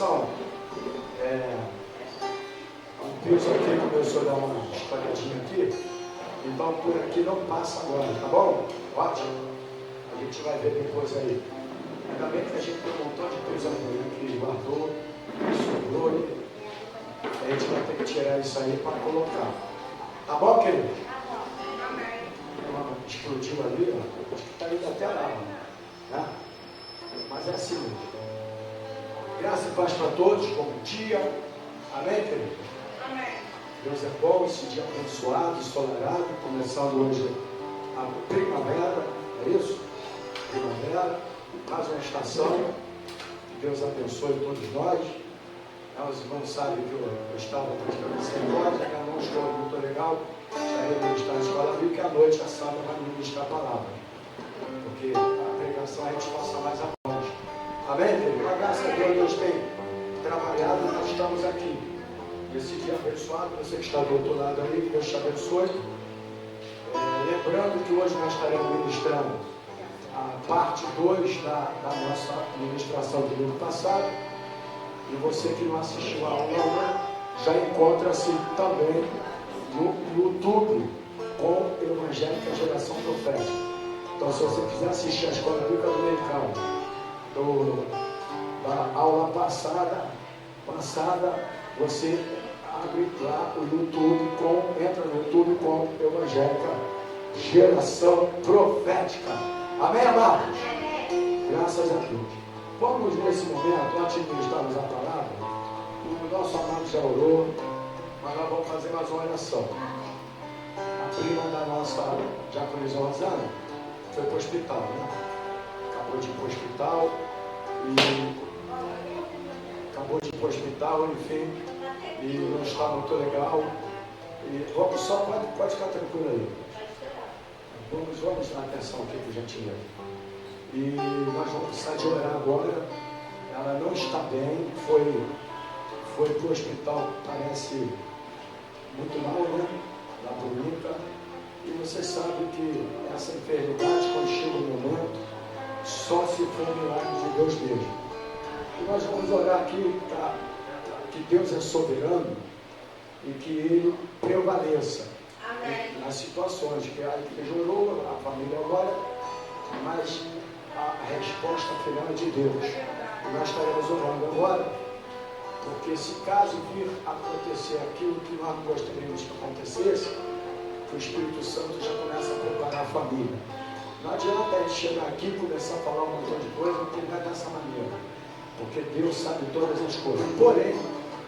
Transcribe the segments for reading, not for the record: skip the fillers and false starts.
oração. O Deus aqui começou a dar uma espalhadinha aqui. Então por aqui não passa agora, tá bom? Ótimo. A gente vai ver depois aí. Ainda bem que a gente tem um montão de coisa que guardou, sobrou. A gente vai ter que tirar isso aí para colocar. Tá bom, querido? Explodiu ali, ó. Acho que está indo até lá, né? Mas é assim mesmo. Graça e paz para todos, bom dia. Amém, querido? Amém. Deus é bom, esse dia abençoado, ensolarado, começando hoje a primavera, é isso? Primavera, mais uma estação. Que Deus abençoe todos nós. Os irmãos sabem que eu estava praticamente sem voz, minha mão estou muito legal. Estarei ministrar na escola bíblica e à noite a Sandra vai ministrar a palavra. Porque a pregação a gente passa mais a voz. Amém, querido? A graça a Deus, Deus tem trabalhado e nós estamos aqui. Nesse dia abençoado, você que está do outro lado aí, que Deus te abençoe. Lembrando que hoje nós estaremos ministrando a parte 2 da nossa ministração do domingo passado. E você que não assistiu a aula, já encontra-se também no YouTube com Evangélica Geração Profética. Então, se você quiser assistir a Escola Bíblica Dominical da aula passada, você abre lá o YouTube, entra no YouTube com Evangélica Geração Profética. Amém, amados? Graças a Deus. Vamos nesse momento, antes de ministrarmos a palavra, o nosso amado já orou, mas nós vamos fazer mais uma oração. A prima da nossa diaconisa Rosana foi para o hospital, né? Acabou de ir para o hospital, enfim, e não está muito legal. E vamos só, pode ficar tranquilo aí. Vamos dar atenção aqui, por gentileza. E nós vamos precisar de orar agora. Ela não está bem, foi para o hospital, parece muito mal, né? Lá para o INCA. E você sabe que essa enfermidade, quando chega o momento, só se for um milagre de Deus mesmo. E nós vamos orar aqui para que Deus é soberano e que Ele prevaleça nas situações que a igreja orou, a família ora, mas a resposta final é de Deus. E nós estaremos orando agora, porque se caso vir acontecer aquilo que nós gostaríamos que acontecesse, que o Espírito Santo já começa a preparar a família. Não adianta a gente chegar aqui e começar a falar um montão de coisa, porque não é dessa maneira. Porque Deus sabe todas as coisas. Porém,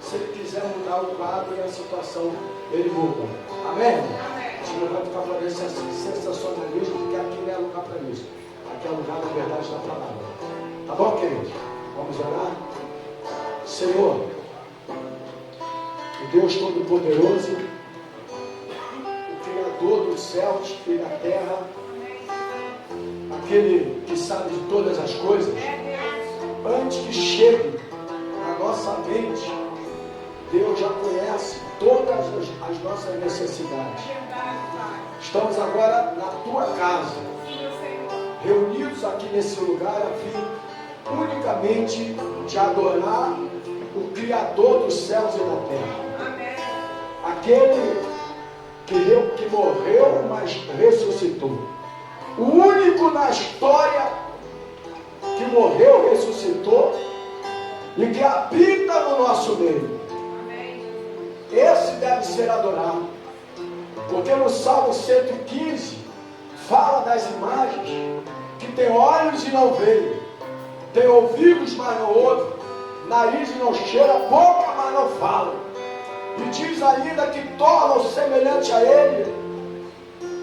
se Ele quiser mudar o quadro e a situação, Ele muda. Amém? A gente não vai ficar fazendo esse sensacionalismo, porque aqui não é lugar para isso. Aqui é lugar da verdade da palavra. Tá bom, queridos? Vamos orar? Senhor, o Deus Todo-Poderoso, o Criador dos céus e da terra, aquele que sabe de todas as coisas, antes que chegue na nossa mente, Deus já conhece todas as nossas necessidades. Estamos agora na tua casa, reunidos aqui nesse lugar, a fim unicamente de adorar o Criador dos céus e da terra. Aquele que morreu, mas ressuscitou. O único na história que morreu, ressuscitou e que habita no nosso meio. Esse deve ser adorado. Porque no Salmo 115 fala das imagens que tem olhos e não veem, tem ouvidos, mas não ouvem, nariz e não cheira, boca, mas não fala. E diz ainda que tornam semelhante a Ele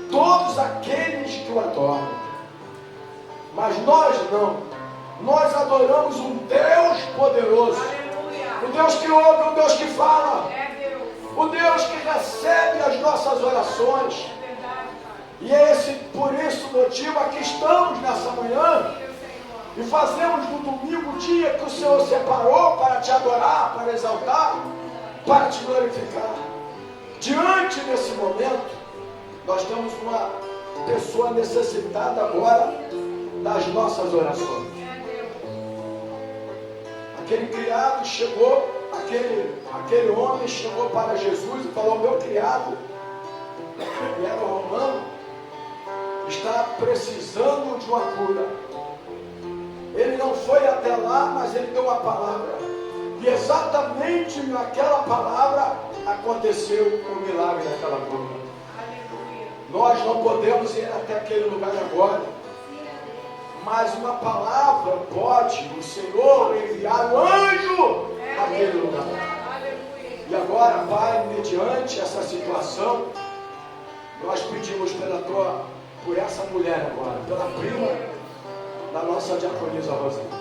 todos aqueles que o adoram. Mas nós não. Nós adoramos um Deus poderoso. O Deus que ouve, o Deus que fala. O Deus que recebe as nossas orações. E é por esse motivo aqui estamos nessa manhã. E fazemos no domingo o dia que o Senhor separou para te adorar, para exaltar, para te glorificar. Diante desse momento, nós temos uma pessoa necessitada agora das nossas orações. Aquele criado chegou, aquele homem chegou para Jesus e falou: meu criado, ele era romano, está precisando de uma cura. Ele não foi até lá, mas ele deu uma palavra. E exatamente naquela palavra aconteceu o milagre daquela cura. Nós não podemos ir até aquele lugar agora, mas uma palavra pode o Senhor enviar o anjo àquele lugar. E agora, Pai, mediante essa situação, nós pedimos por essa mulher agora, pela prima da nossa diaconisa Rosana.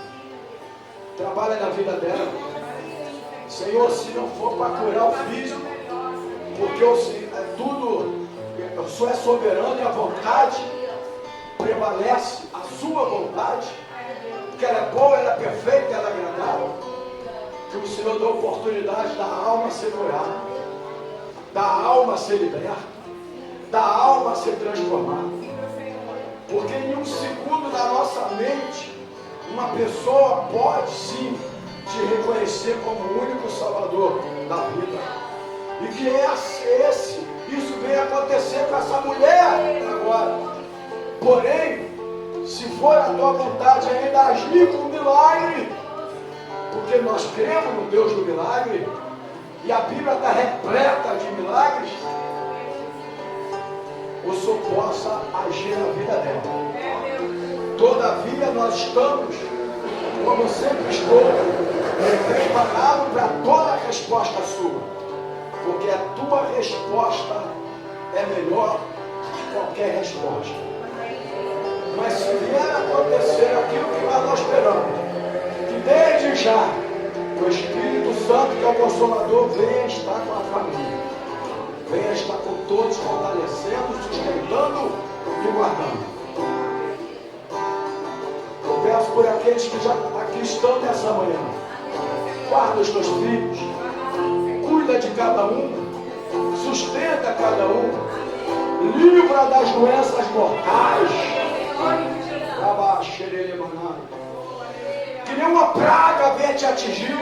Trabalha na vida dela. Senhor, se não for para curar o físico, porque o Senhor é tudo, o Senhor é soberano e a vontade prevalece, a sua vontade, que ela é boa, ela é perfeita, ela é agradável. Que o Senhor dê oportunidade da alma ser curada, da alma ser liberta, da alma ser transformada. Porque em um segundo da nossa mente, uma pessoa pode sim te reconhecer como o único Salvador da vida. E que isso vem acontecer com essa mulher agora. Porém, se for a tua vontade ainda agir com milagre, porque nós cremos no Deus do milagre, e a Bíblia está repleta de milagres, o Senhor possa agir na vida dela. Todavia nós estamos, como sempre estou, preparado para toda resposta sua, porque a tua resposta é melhor que qualquer resposta. Mas se vier a acontecer aquilo que nós não esperamos, que desde já o Espírito Santo, que é o Consolador, venha estar com a família, venha estar com todos, fortalecendo, sustentando e guardando. Eu peço por aqueles que já aqui estão nessa manhã, guarda os teus filhos, cuida de cada um, sustenta cada um, livra das doenças mortais. Que nenhuma praga venha te atingir.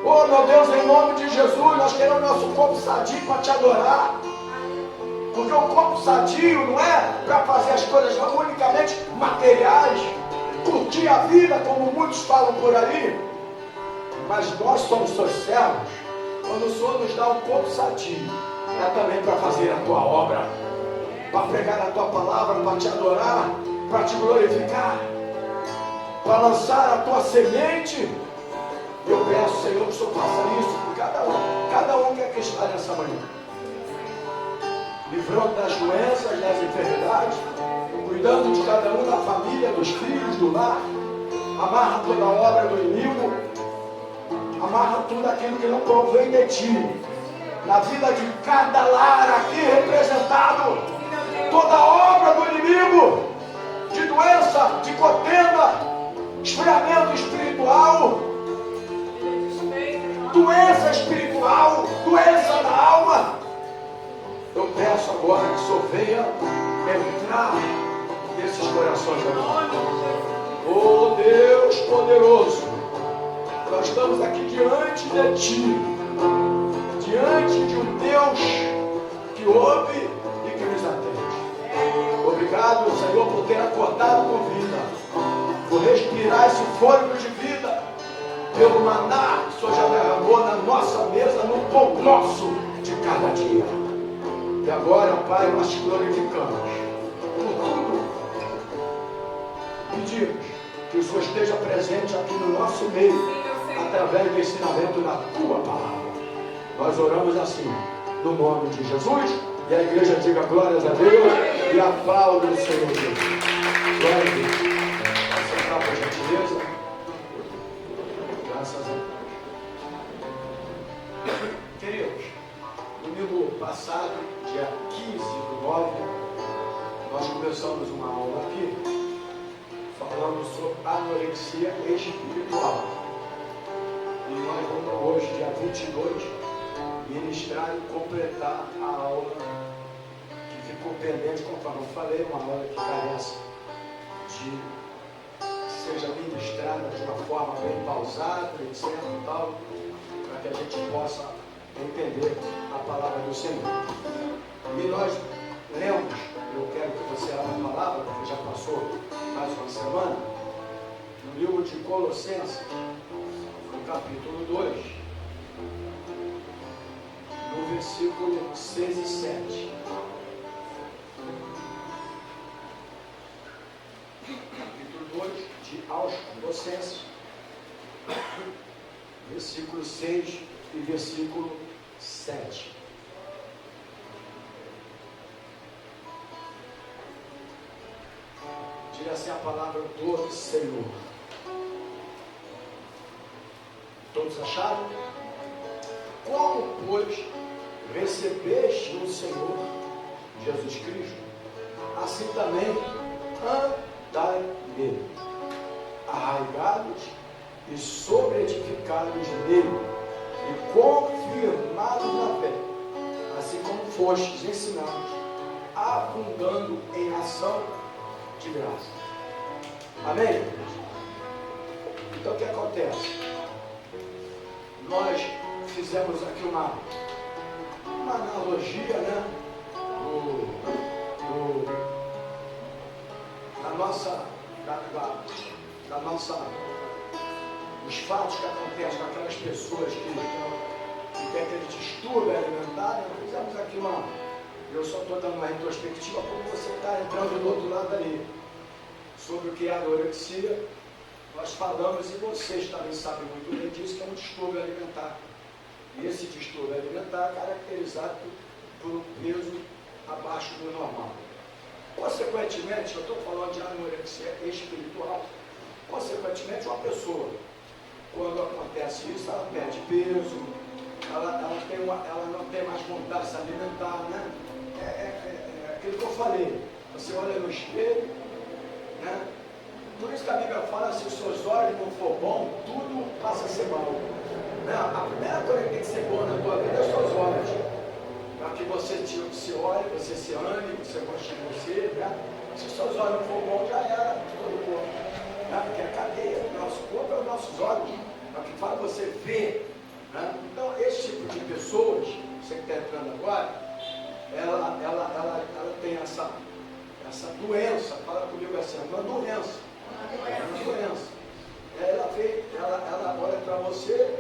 Oh meu Deus, em nome de Jesus, nós queremos nosso corpo sadio para te adorar. Porque o corpo sadio não é para fazer as coisas não unicamente materiais, curtir a vida como muitos falam por aí. Mas nós somos seus servos. Quando o Senhor nos dá um corpo sadio, é também para fazer a tua obra, para pregar a tua palavra, para te adorar, para te glorificar, para lançar a tua semente. Eu peço, Senhor, que o Senhor faça isso por cada um que aqui está nessa manhã, livrando das doenças, das enfermidades, cuidando de cada um, da família, dos filhos, do lar. Amarra toda a obra do inimigo, amarra tudo aquilo que não provém de ti, na vida de cada lar aqui representado, toda a obra do inimigo, de doença, de contenda, esfriamento espiritual, doença espiritual, doença na alma. Eu peço agora que o Senhor venha entrar nesses corações agora. Oh Deus poderoso, nós estamos aqui diante de Ti, diante de um Deus que ouve e que nos atende. Obrigado, Senhor, por ter acordado com vida, por respirar esse fôlego de vida, pelo maná que o Senhor já derramou na nossa mesa, no pão nosso de cada dia. E agora, Pai, nós te glorificamos por tudo. Pedimos que o Senhor esteja presente aqui no nosso meio, através do ensinamento da Tua palavra. Nós oramos assim, no nome de Jesus, e a igreja diga glórias a Deus e aplauda o Senhor Deus. Glória a Deus. Vamos sentar por gentileza. Graças a Deus. Queridos, domingo passado, dia 15/9, nós começamos uma aula aqui, falando sobre anorexia espiritual. E nós vamos hoje, dia 22, ministrar e completar a aula que ficou pendente, conforme eu falei, uma aula que carece de que seja ministrada trabalhada de uma forma bem pausada, etc. e tal, para que a gente possa entender a palavra do Senhor. E nós lemos, eu quero que você abra a palavra, porque já passou mais uma semana, no livro de Colossenses, no capítulo 2, no versículo 6 e 7. Capítulo 2 de aos Colossenses, versículo 6 e versículo 7. Diga assim a palavra do Senhor. Todos acharam? Como, pois, recebeste o Senhor Jesus Cristo, assim também andai nele, arraigados e sobreedificados nele, e confirmados na fé, assim como fostes ensinados, abundando em ação de graça. Amém? Então o que acontece? Nós fizemos aqui uma analogia, né? Da nossa, os fatos que acontecem com aquelas pessoas que têm aquele distúrbio alimentar, né? Fizemos aqui eu só estou dando uma retrospectiva como você está entrando do outro lado ali, sobre o que é a anorexia. Nós falamos, e vocês também sabem muito bem disso, que é um distúrbio alimentar. E esse distúrbio alimentar é caracterizado por um peso abaixo do normal. Consequentemente, eu estou falando de anorexia espiritual. Consequentemente, uma pessoa, quando acontece isso, ela perde peso, ela não tem mais vontade de se alimentar, né? É aquilo que eu falei. Você olha no espelho, né? Por isso que a Bíblia fala, se os seus olhos não for bom, tudo passa a ser mal. Né? A primeira coisa que tem que ser boa na tua vida é os seus olhos. Para que você se olhe, você se ame, você goste de você. Né? Se os seus olhos não for bom, já era todo o corpo. Né? Porque a cadeia do nosso corpo é os nossos olhos. É o que faz você ver. Né? Então, esse tipo de pessoas, você que está entrando agora, ela tem essa doença. Fala comigo assim, uma doença. Uma doença. Ela olha para você,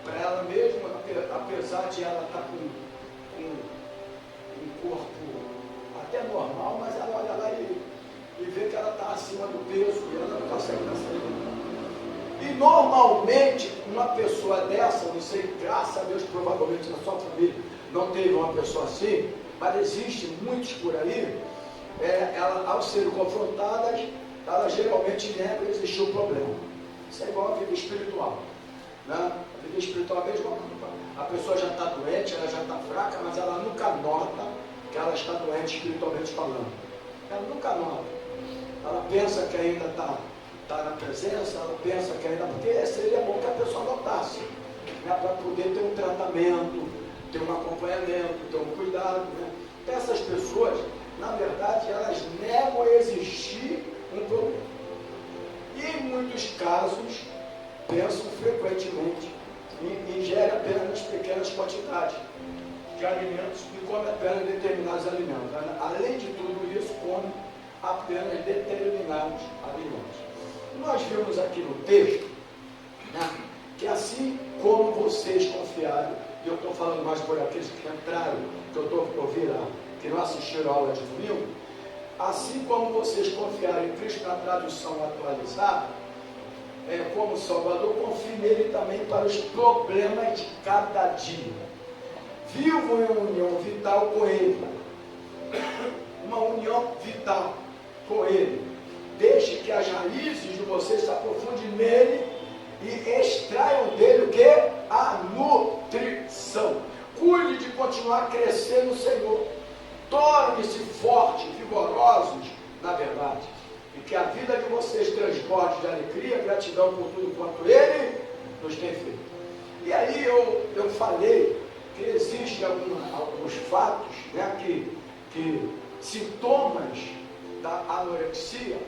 para ela mesma, apesar de ela estar com um corpo até normal, mas ela olha lá e vê que ela está acima do peso e ela não consegue sair. E normalmente, uma pessoa dessa, não sei, graças a Deus, provavelmente na sua família não teve uma pessoa assim, mas existem muitos por aí, ao serem confrontadas, ela geralmente nega que existiu um problema. Isso é igual a vida espiritual. Né? A vida espiritual é a mesma coisa. A pessoa já está doente, ela já está fraca, mas ela nunca nota que ela está doente espiritualmente falando. Ela nunca nota. Ela pensa que ainda está na presença, ela pensa que ainda... Porque seria bom que a pessoa notasse, né? Para poder ter um tratamento, ter um acompanhamento, ter um cuidado. Né? Então essas pessoas, na verdade, elas negam existir um problema. E em muitos casos, pensam frequentemente e ingerem apenas pequenas quantidades de alimentos e comem apenas determinados alimentos. Além de tudo isso, comem apenas determinados alimentos. Nós vimos aqui no texto, né, que assim como vocês confiaram, e eu estou falando mais por aqueles que entraram, que eu estou ouvindo, que não assistiram a aula de domingo, assim como vocês confiaram em Cristo na tradução atualizada, como Salvador, confie nele também para os problemas de cada dia. Vivo em união vital com ele. Uma união vital com ele. Deixe que as raízes de vocês se aprofundem nele e extraiam dele o que? A nutrição. Cuide de continuar crescendo no Senhor. Torne-se fortes, vigorosos na verdade. E que a vida de vocês transborde de alegria, gratidão por tudo quanto Ele nos tem feito. E aí eu falei que existem alguns fatos, né, que sintomas da anorexia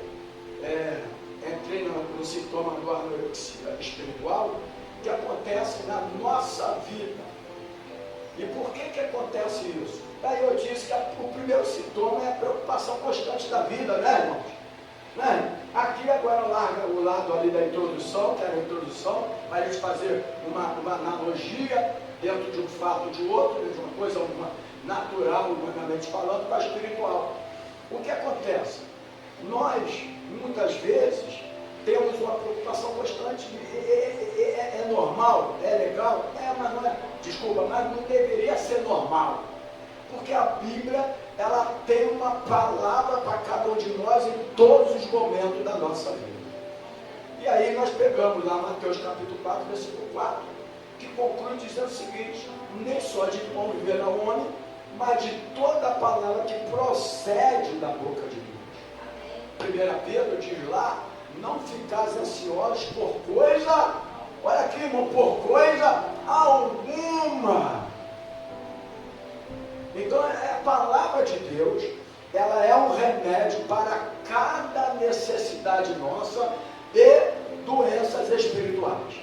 entrei no sintoma do anorexia espiritual, que acontece na nossa vida. E por que acontece isso? Daí eu disse que o primeiro sintoma é a preocupação constante da vida, né, irmãos? Né? Aqui agora larga o lado ali da introdução, que era a introdução, para a gente fazer uma analogia dentro de um fato de outro, de uma coisa natural, humanamente falando, para espiritual. O que acontece? Nós, muitas vezes, temos uma preocupação constante, é normal, é legal, mas não é, desculpa, mas não deveria ser normal. Porque a Bíblia, ela tem uma palavra para cada um de nós em todos os momentos da nossa vida. E aí nós pegamos lá Mateus capítulo 4, versículo 4, que conclui dizendo o seguinte: nem só de pão viverá o homem, mas de toda a palavra que procede da boca de Deus. 1 Pedro diz lá: não ficais ansiosos por coisa, olha aqui, irmão, por coisa alguma. Então a palavra de Deus, ela é um remédio para cada necessidade nossa e doenças espirituais.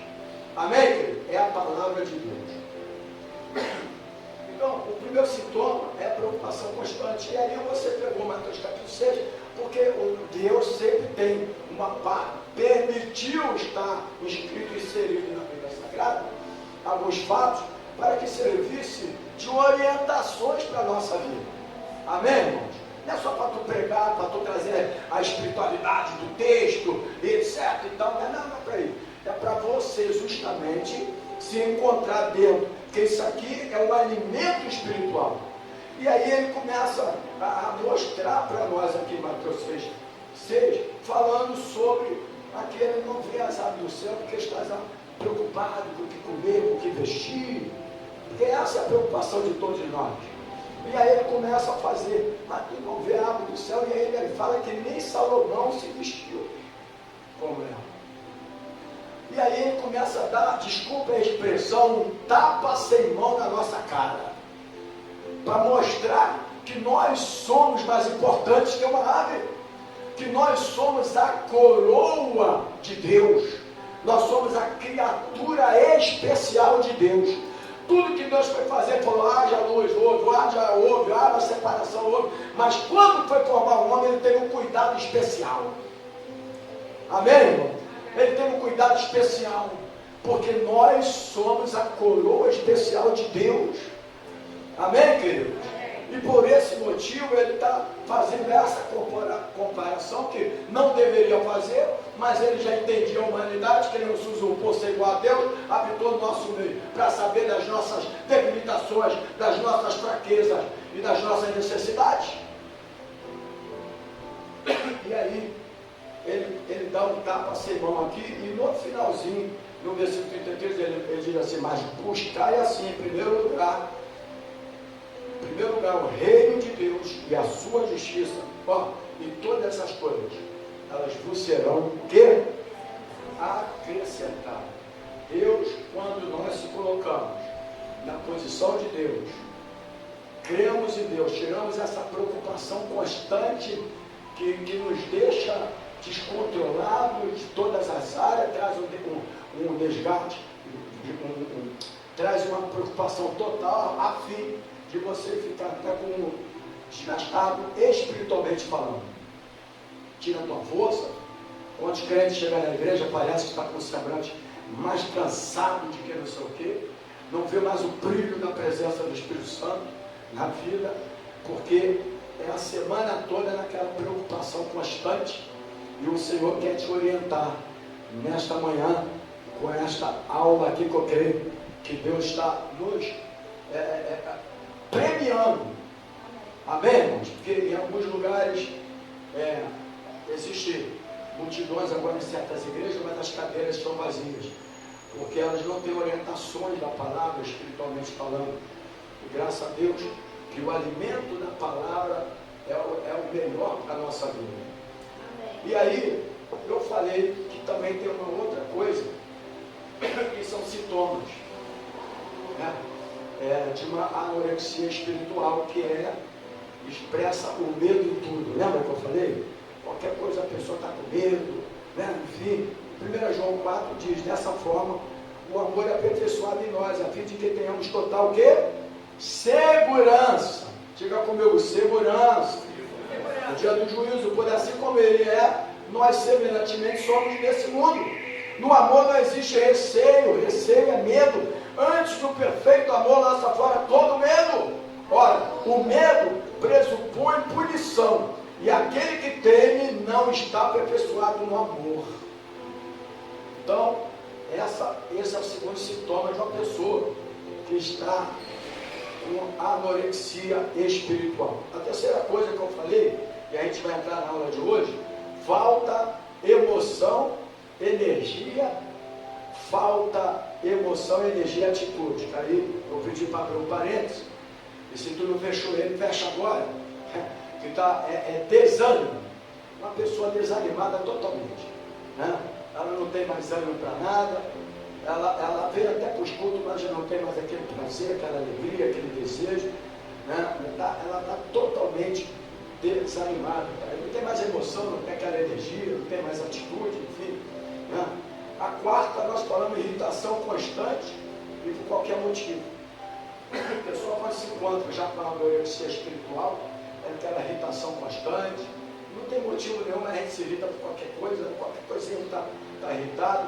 Amém, querido? É a palavra de Deus. Então, o primeiro sintoma é a preocupação constante. E aí você pegou Mateus capítulo 6, porque o Deus sempre tem uma parte, permitiu estar escrito e inserido na Bíblia Sagrada alguns fatos para que servisse de orientações para a nossa vida. Amém, irmãos? Não é só para tu pregar, para tu trazer a espiritualidade do texto, etc. e tal. Não é para isso. É para você justamente se encontrar dentro. Porque isso aqui é um alimento espiritual. E aí ele começa a mostrar para nós aqui em Mateus 6, falando sobre aquele que não vê as aves do céu, porque está preocupado com o que comer, com o que vestir. Porque essa é a preocupação de todos nós. E aí ele começa a fazer, mas tu não vê a ave do céu, e aí ele fala que nem Salomão se vestiu como ela. E aí ele começa a dar, desculpa a expressão, um tapa sem mão na nossa cara, para mostrar que nós somos mais importantes que uma ave, que nós somos a coroa de Deus, nós somos a criatura especial de Deus. Tudo que Deus foi fazer, falou: haja luz, houve, haja separação, houve. Mas quando foi formar o homem, ele teve um cuidado especial. Amém, irmão? Ele teve um cuidado especial, porque nós somos a coroa especial de Deus. Amém, queridos? E por esse motivo ele está fazendo essa comparação que não deveria fazer, mas ele já entendia a humanidade, que ele nos usurpou ser igual a Deus, habitou no nosso meio, para saber das nossas debilitações, das nossas fraquezas e das nossas necessidades. E aí, ele dá um tapa sem mão aqui, e no finalzinho, no versículo 33, ele diz assim: mas buscai assim, em primeiro lugar, o reino de Deus e a sua justiça, e todas essas coisas, elas vos serão o quê? Acrescentadas. Deus, quando nós se colocamos na posição de Deus, cremos em Deus, tiramos essa preocupação constante que nos deixa descontrolados de todas as áreas, traz um desgaste, traz uma preocupação total, a fim de você ficar até como desgastado espiritualmente falando. Tira a tua força. Quantos crentes chegam na igreja, parece que está com o semblante mais cansado de que não sei o quê, não vê mais o brilho da presença do Espírito Santo na vida, porque é a semana toda naquela preocupação constante, e o Senhor quer te orientar nesta manhã, com esta aula aqui que eu creio que Deus está nos premiando. Amém, irmãos? Porque em alguns lugares existem multidões agora em certas igrejas, mas as cadeiras estão vazias, porque elas não têm orientações da palavra, espiritualmente falando. E graças a Deus que o alimento da palavra é o melhor para a nossa vida. E aí, eu falei que também tem uma outra coisa, que são sintomas, né? De uma anorexia espiritual, que expressa o medo em tudo. Lembra que eu falei? Qualquer coisa a pessoa está com medo, né? Enfim, 1 João 4 diz, dessa forma, o amor é aperfeiçoado em nós, a fim de que tenhamos total o quê? Segurança. Diga comigo, segurança. No dia do juízo, por assim como ele é, nós semelhantemente somos nesse mundo. No amor não existe receio, receio é medo. Antes do perfeito amor lança fora todo medo. Ora, o medo pressupõe punição, e aquele que teme não está aperfeiçoado no amor. Então, esse é o segundo sintoma de uma pessoa que está com anorexia espiritual. A terceira coisa que eu falei, e a gente vai entrar na aula de hoje, falta emoção, energia, e atitude. Aí eu pedi para abrir um parênteses, e se tu não fechou ele, fecha agora, que é desânimo. Uma pessoa desanimada totalmente, né? Ela não tem mais ânimo para nada, ela vem até para os cultos, mas já não tem mais aquele prazer, aquela alegria, aquele desejo, né? Ela está totalmente desanimada, não tem mais emoção, não tem aquela energia, não tem mais atitude, enfim, né? A quarta, nós falamos irritação constante e por qualquer motivo. A pessoa quando se encontra já com a anorexia espiritual, é aquela irritação constante, não tem motivo nenhum, mas a gente se irrita por qualquer coisinha está irritado.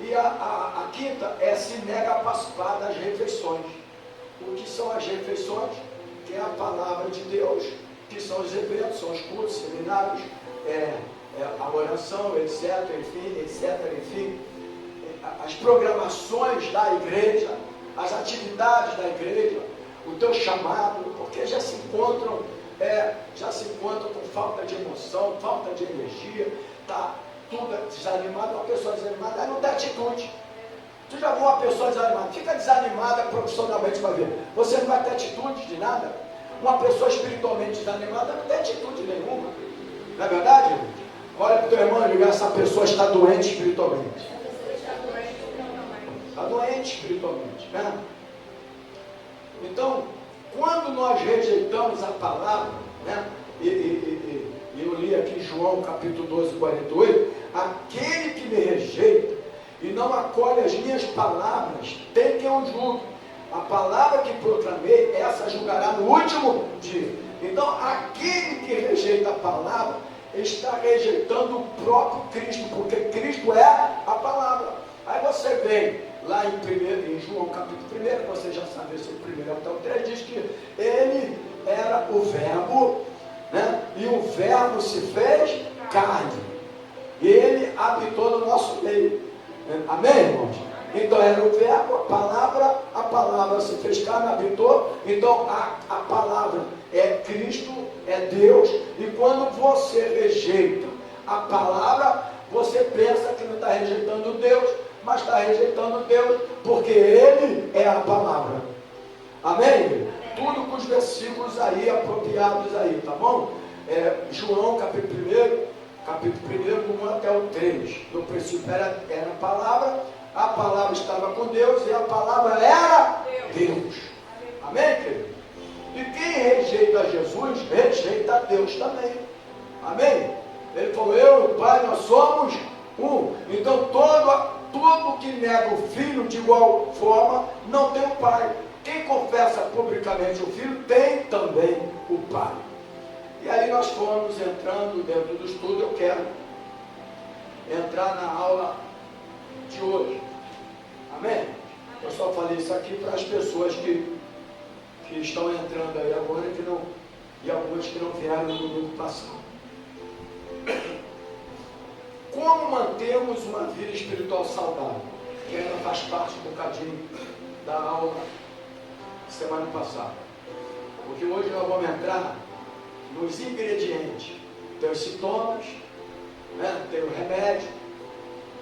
E a quinta é se nega a participar das refeições. O que são as refeições? Que é a palavra de Deus, que são os eventos, são os cultos, seminários, a oração, etc, enfim, as programações da igreja, as atividades da igreja, o teu chamado, porque já se encontram com falta de emoção, falta de energia, está tudo desanimado. Uma pessoa desanimada não tem atitude. Tu já viu uma pessoa desanimada? Fica desanimada profissionalmente para ver. Você não vai ter atitude de nada. Uma pessoa espiritualmente desanimada não tem atitude nenhuma. Não é verdade? Olha para o teu irmão e diga, essa pessoa está doente espiritualmente. Está doente espiritualmente, né? Então, quando nós rejeitamos a palavra, né? E eu li aqui João capítulo 12, 48, aquele que me rejeita e não acolhe as minhas palavras, tem quem o julgue. A palavra que proclamei, essa julgará no último dia. Então, aquele que rejeita a palavra, está rejeitando o próprio Cristo, porque Cristo é a palavra. Aí você vem lá em João capítulo 1, você já sabe esse primeiro até o 3, diz que ele era o verbo, né? E o verbo se fez carne, e ele habitou no nosso meio. Amém, irmãos? Então era o verbo, a palavra se fez carne, habitou. Então a palavra é Cristo, é Deus. E quando você rejeita a palavra, você pensa que não está rejeitando Deus, mas está rejeitando Deus, porque Ele é a palavra. Amém? Tudo com os versículos aí, apropriados aí, tá bom? João capítulo 1, 1 até o 3. No princípio era a palavra estava com Deus e a palavra era Deus. Amém, querido? E quem rejeita Jesus, rejeita Deus também. Amém? Ele falou, eu e o Pai, nós somos um. Então todo que nega o Filho de igual forma, não tem o Pai. Quem confessa publicamente o Filho, tem também o Pai. E aí nós fomos entrando dentro do estudo. Eu quero entrar na aula de hoje. Amém? Eu só falei isso aqui para as pessoas que estão entrando aí agora e algumas que não vieram no domingo passado. Como mantemos uma vida espiritual saudável? Que ainda faz parte um bocadinho da aula semana passada. Porque hoje nós vamos entrar nos ingredientes. Tem os sintomas, né? Tem o remédio,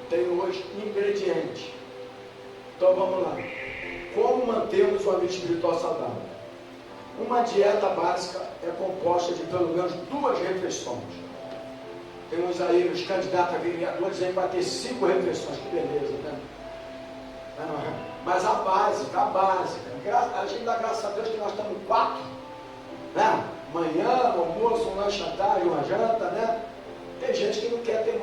tem os ingredientes. Então vamos lá. Como mantemos uma vida espiritual saudável? Uma dieta básica é composta de pelo menos 2 refeições. Tem uns aí, os candidatos a vereadores, aí vai ter 5 refeições, que beleza, né? Mas a básica, a gente dá graças a Deus que nós estamos 4, né? Manhã, almoço, um lanche à tarde, uma janta, né? Tem gente que não quer ter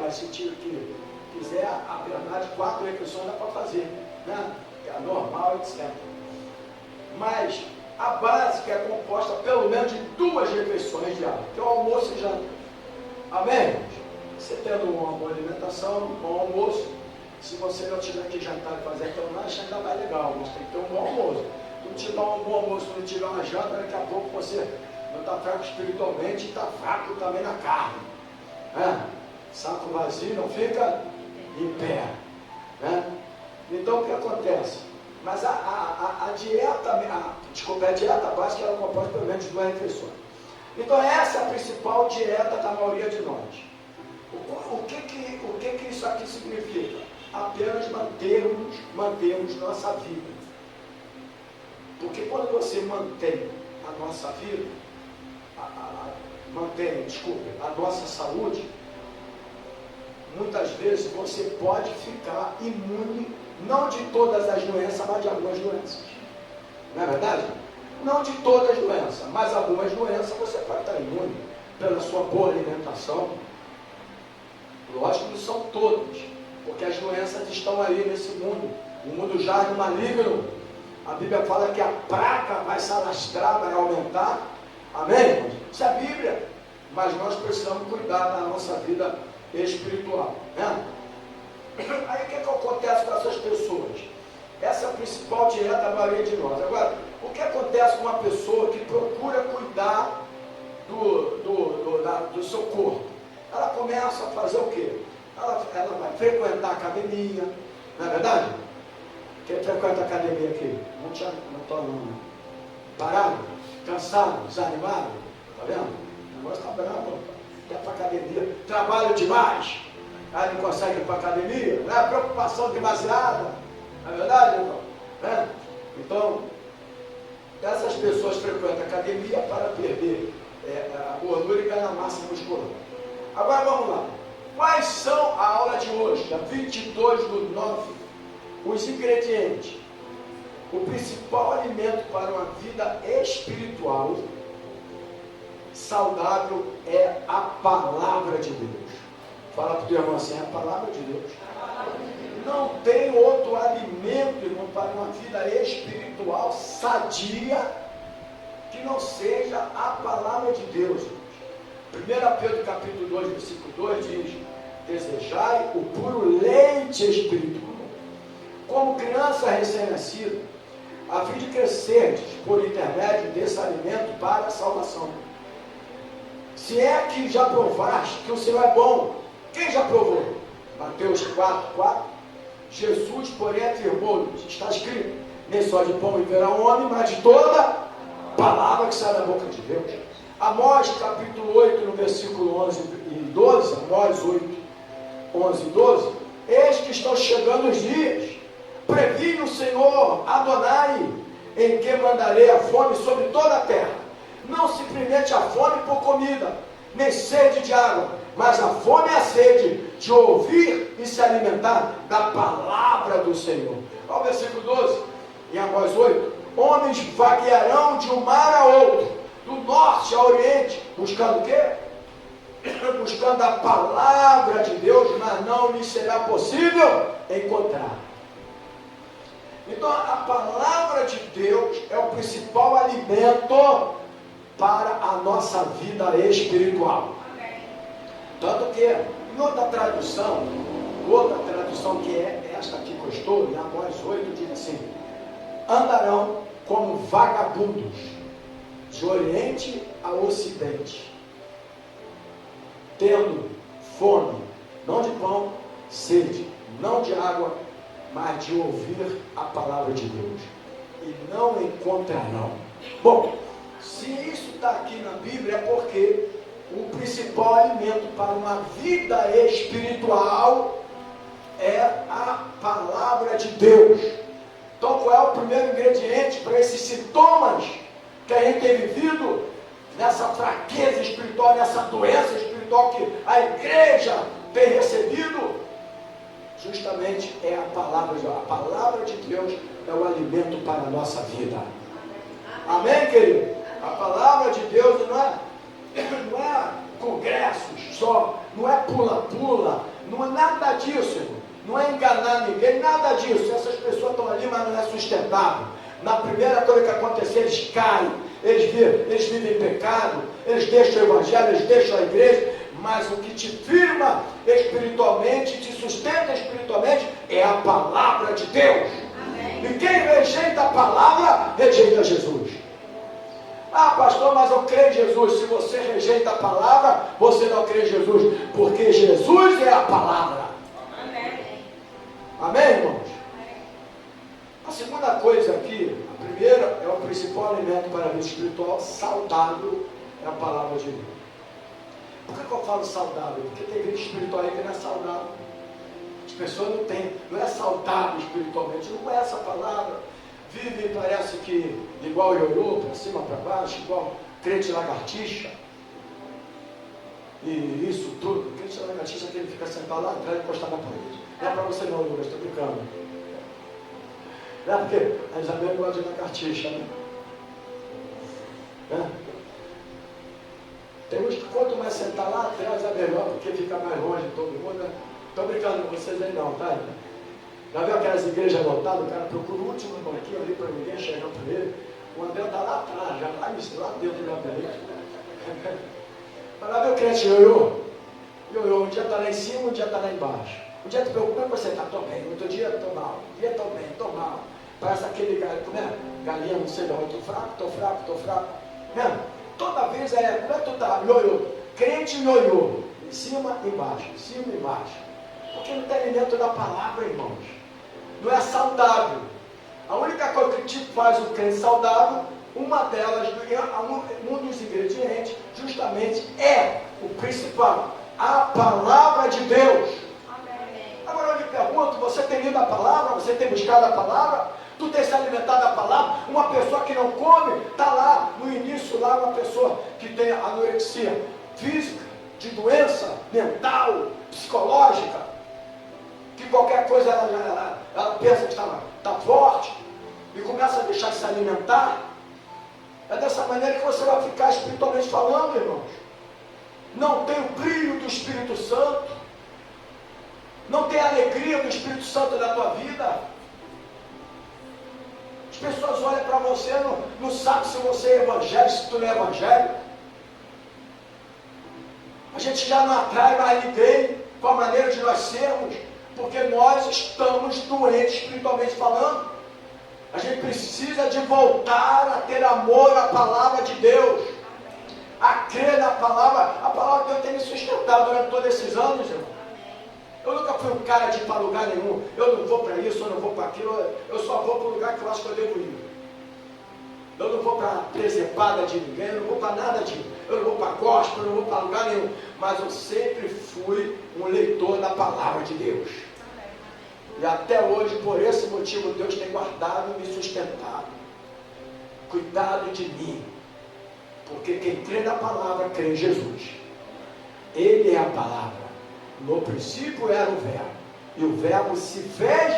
mas se quiser, a verdade, 4 refeições dá para fazer, né? É normal, etc. Mas a básica é composta pelo menos de 2 refeições diárias, que é o almoço e janta. Amém? Você tendo uma boa alimentação, um bom almoço, se você não tiver que jantar e fazer aquele lanche, ainda vai legal, mas tem que ter um bom almoço. Tu não tiver um bom almoço, tu não tiver uma janta, daqui a pouco você não está fraco espiritualmente e está fraco também na carne. Né? Saco vazio não fica em pé. Né? Então o que acontece? Mas a dieta básica ela compõe pelo menos de 2 refeições. Então essa é a principal dieta da maioria de nós. O que isso aqui significa? Apenas mantermos nossa vida. Porque quando você mantém a nossa vida, a nossa saúde, muitas vezes você pode ficar imune, não de todas as doenças, mas de algumas doenças. Não é verdade? Não de todas as doenças, mas algumas doenças você pode estar imune pela sua boa alimentação. Lógico que não são todas, porque as doenças estão aí nesse mundo. O mundo jaz no maligno. A Bíblia fala que a praga vai se alastrar, vai aumentar. Amém? Isso é a Bíblia. Mas nós precisamos cuidar da nossa vida espiritual. Né? Aí o que acontece com essas pessoas? Essa é a principal dieta da maioria de nós. Agora, o que acontece com uma pessoa que procura cuidar do seu corpo? Ela começa a fazer o quê? Ela vai frequentar a academia, não é verdade? Quem frequenta a academia aqui? Não estou parado, cansado, desanimado, está vendo? O negócio está bravo, quer para a academia, trabalho demais, aí não consegue ir para a academia, né? Preocupação demasiada, não é verdade, irmão? Né? Então, essas pessoas frequentam a academia para perder a gordura e ganhar massa muscular. Agora vamos lá. Quais são a aula de hoje, dia 22/9, os ingredientes? O principal alimento para uma vida espiritual saudável é a palavra de Deus. Fala para o teu irmão assim, é a palavra de Deus. Não tem outro alimento, irmão, para uma vida espiritual sadia que não seja a palavra de Deus. 1 Pedro capítulo 2, versículo 2 diz: desejai o puro leite espiritual, como criança recém-nascida, a fim de crescerdes por intermédio desse alimento para a salvação. Se é que já provaste que o Senhor é bom, quem já provou? Mateus 4:4. Jesus, porém, afirmou-lhes, está escrito: nem só de pão viverá o homem, mas de toda palavra que sai da boca de Deus. Amós capítulo 8, no versículo 11 e 12, Amós 8, 11 e 12, eis que estão chegando os dias, previne o Senhor, Adonai, em que mandarei a fome sobre toda a terra, não simplesmente a fome por comida, nem sede de água, mas a fome e a sede de ouvir e se alimentar da palavra do Senhor. Olha o versículo 12, em Amós 8, homens vaguearão de um mar a outro, do norte ao oriente, buscando o quê? Buscando a palavra de Deus, mas não lhe será possível encontrar. Então a palavra de Deus é o principal alimento para a nossa vida espiritual. Tanto que, em outra tradução que é esta aqui que eu estou, em Amós 8, diz assim: andarão como vagabundos, de oriente a ocidente, tendo fome, não de pão, sede, não de água, mas de ouvir a palavra de Deus, e não encontrarão. Bom, se isso está aqui na Bíblia, é porque o principal alimento para uma vida espiritual é a palavra de Deus. Então, qual é o primeiro ingrediente para esses sintomas que a gente tem vivido, nessa fraqueza espiritual, nessa doença espiritual que a igreja tem recebido? Justamente é a palavra de Deus. A palavra de Deus é o alimento para a nossa vida. Amém, querido? A palavra de Deus não é congressos, só, não é pula-pula, não é nada disso, irmão. Não é enganar ninguém, nada disso. Essas pessoas estão ali, mas não é sustentável. Na primeira coisa que acontecer, eles caem, eles vivem em pecado, eles deixam o evangelho, eles deixam a igreja, mas o que te firma espiritualmente, te sustenta espiritualmente, é a palavra de Deus. Amém. E quem rejeita a palavra, rejeita Jesus. Ah, pastor, mas eu creio em Jesus. Se você rejeita a palavra, você não crê em Jesus, porque Jesus é a palavra. Amém, amém, irmãos? Amém. A segunda coisa aqui, a primeira é o principal alimento para a vida espiritual saudável, é a palavra de Deus. Por que eu falo saudável? Porque tem vida espiritual aí que não é saudável. As pessoas não é saudável espiritualmente, não conhece a palavra, vive, parece que igual ioiô, para cima, para baixo, igual crente lagartixa. E isso tudo, crente lagartixa que ele fica sentado lá atrás e encostado na parede. Não é para você não, Lucas, estou brincando. Não é porque a Isabel gosta de lagartixa, né? Tem uns que quanto mais sentar lá atrás é melhor, porque fica mais longe de todo mundo. Né? Estou brincando com vocês aí não, tá? Já viu aquelas igrejas lotadas, o cara procura o último banquinho ali para ninguém chegar para ele. O André está lá atrás, já lá dentro da parede. Mas lá vê o crente ioiô. Ioiô, um dia está lá em cima, um dia está lá embaixo. Um dia te preocupa com você, estou bem, outro dia estou mal, um dia estou bem, estou mal. Parece aquele galinha, não sei de onde, estou fraco. Toda vez como é que tu está? Ioiô. Crente ioiô. Em cima e embaixo. Porque não tem alimento da palavra, irmãos. Não é saudável. A única coisa que te faz o crente saudável, uma delas, um dos ingredientes, justamente é o principal, a palavra de Deus. Amém. Agora eu lhe pergunto, você tem lido a palavra? Você tem buscado a palavra? Tu tem se alimentado da palavra? Uma pessoa que não come, está lá no início, lá uma pessoa que tem anorexia física, de doença mental, psicológica, que qualquer coisa ela pensa que está forte e começa a deixar de se alimentar. É dessa maneira que você vai ficar espiritualmente falando, irmãos. Não tem o brilho do Espírito Santo, não tem a alegria do Espírito Santo na tua vida. As pessoas olham para você, não sabem se você é evangélico, se tu não é evangélico. A gente já não atrai mais ninguém com a maneira de nós sermos, porque nós estamos doentes espiritualmente falando. A gente precisa de voltar a ter amor à palavra de Deus, a crer na palavra. A palavra de Deus tem me sustentado durante todos esses anos, irmão. Eu nunca fui um cara de ir para lugar nenhum. Eu não vou para isso, eu não vou para aquilo. Eu só vou para o lugar que eu acho que eu devo ir. Eu não vou para a presepada de ninguém, eu não vou para nada disso. Eu não vou para gospel, eu não vou para lugar nenhum. Mas eu sempre fui um leitor da palavra de Deus. E até hoje, por esse motivo, Deus tem guardado e me sustentado. Cuidado de mim. Porque quem crê na palavra, crê em Jesus. Ele é a palavra. No princípio era o verbo, e o verbo se fez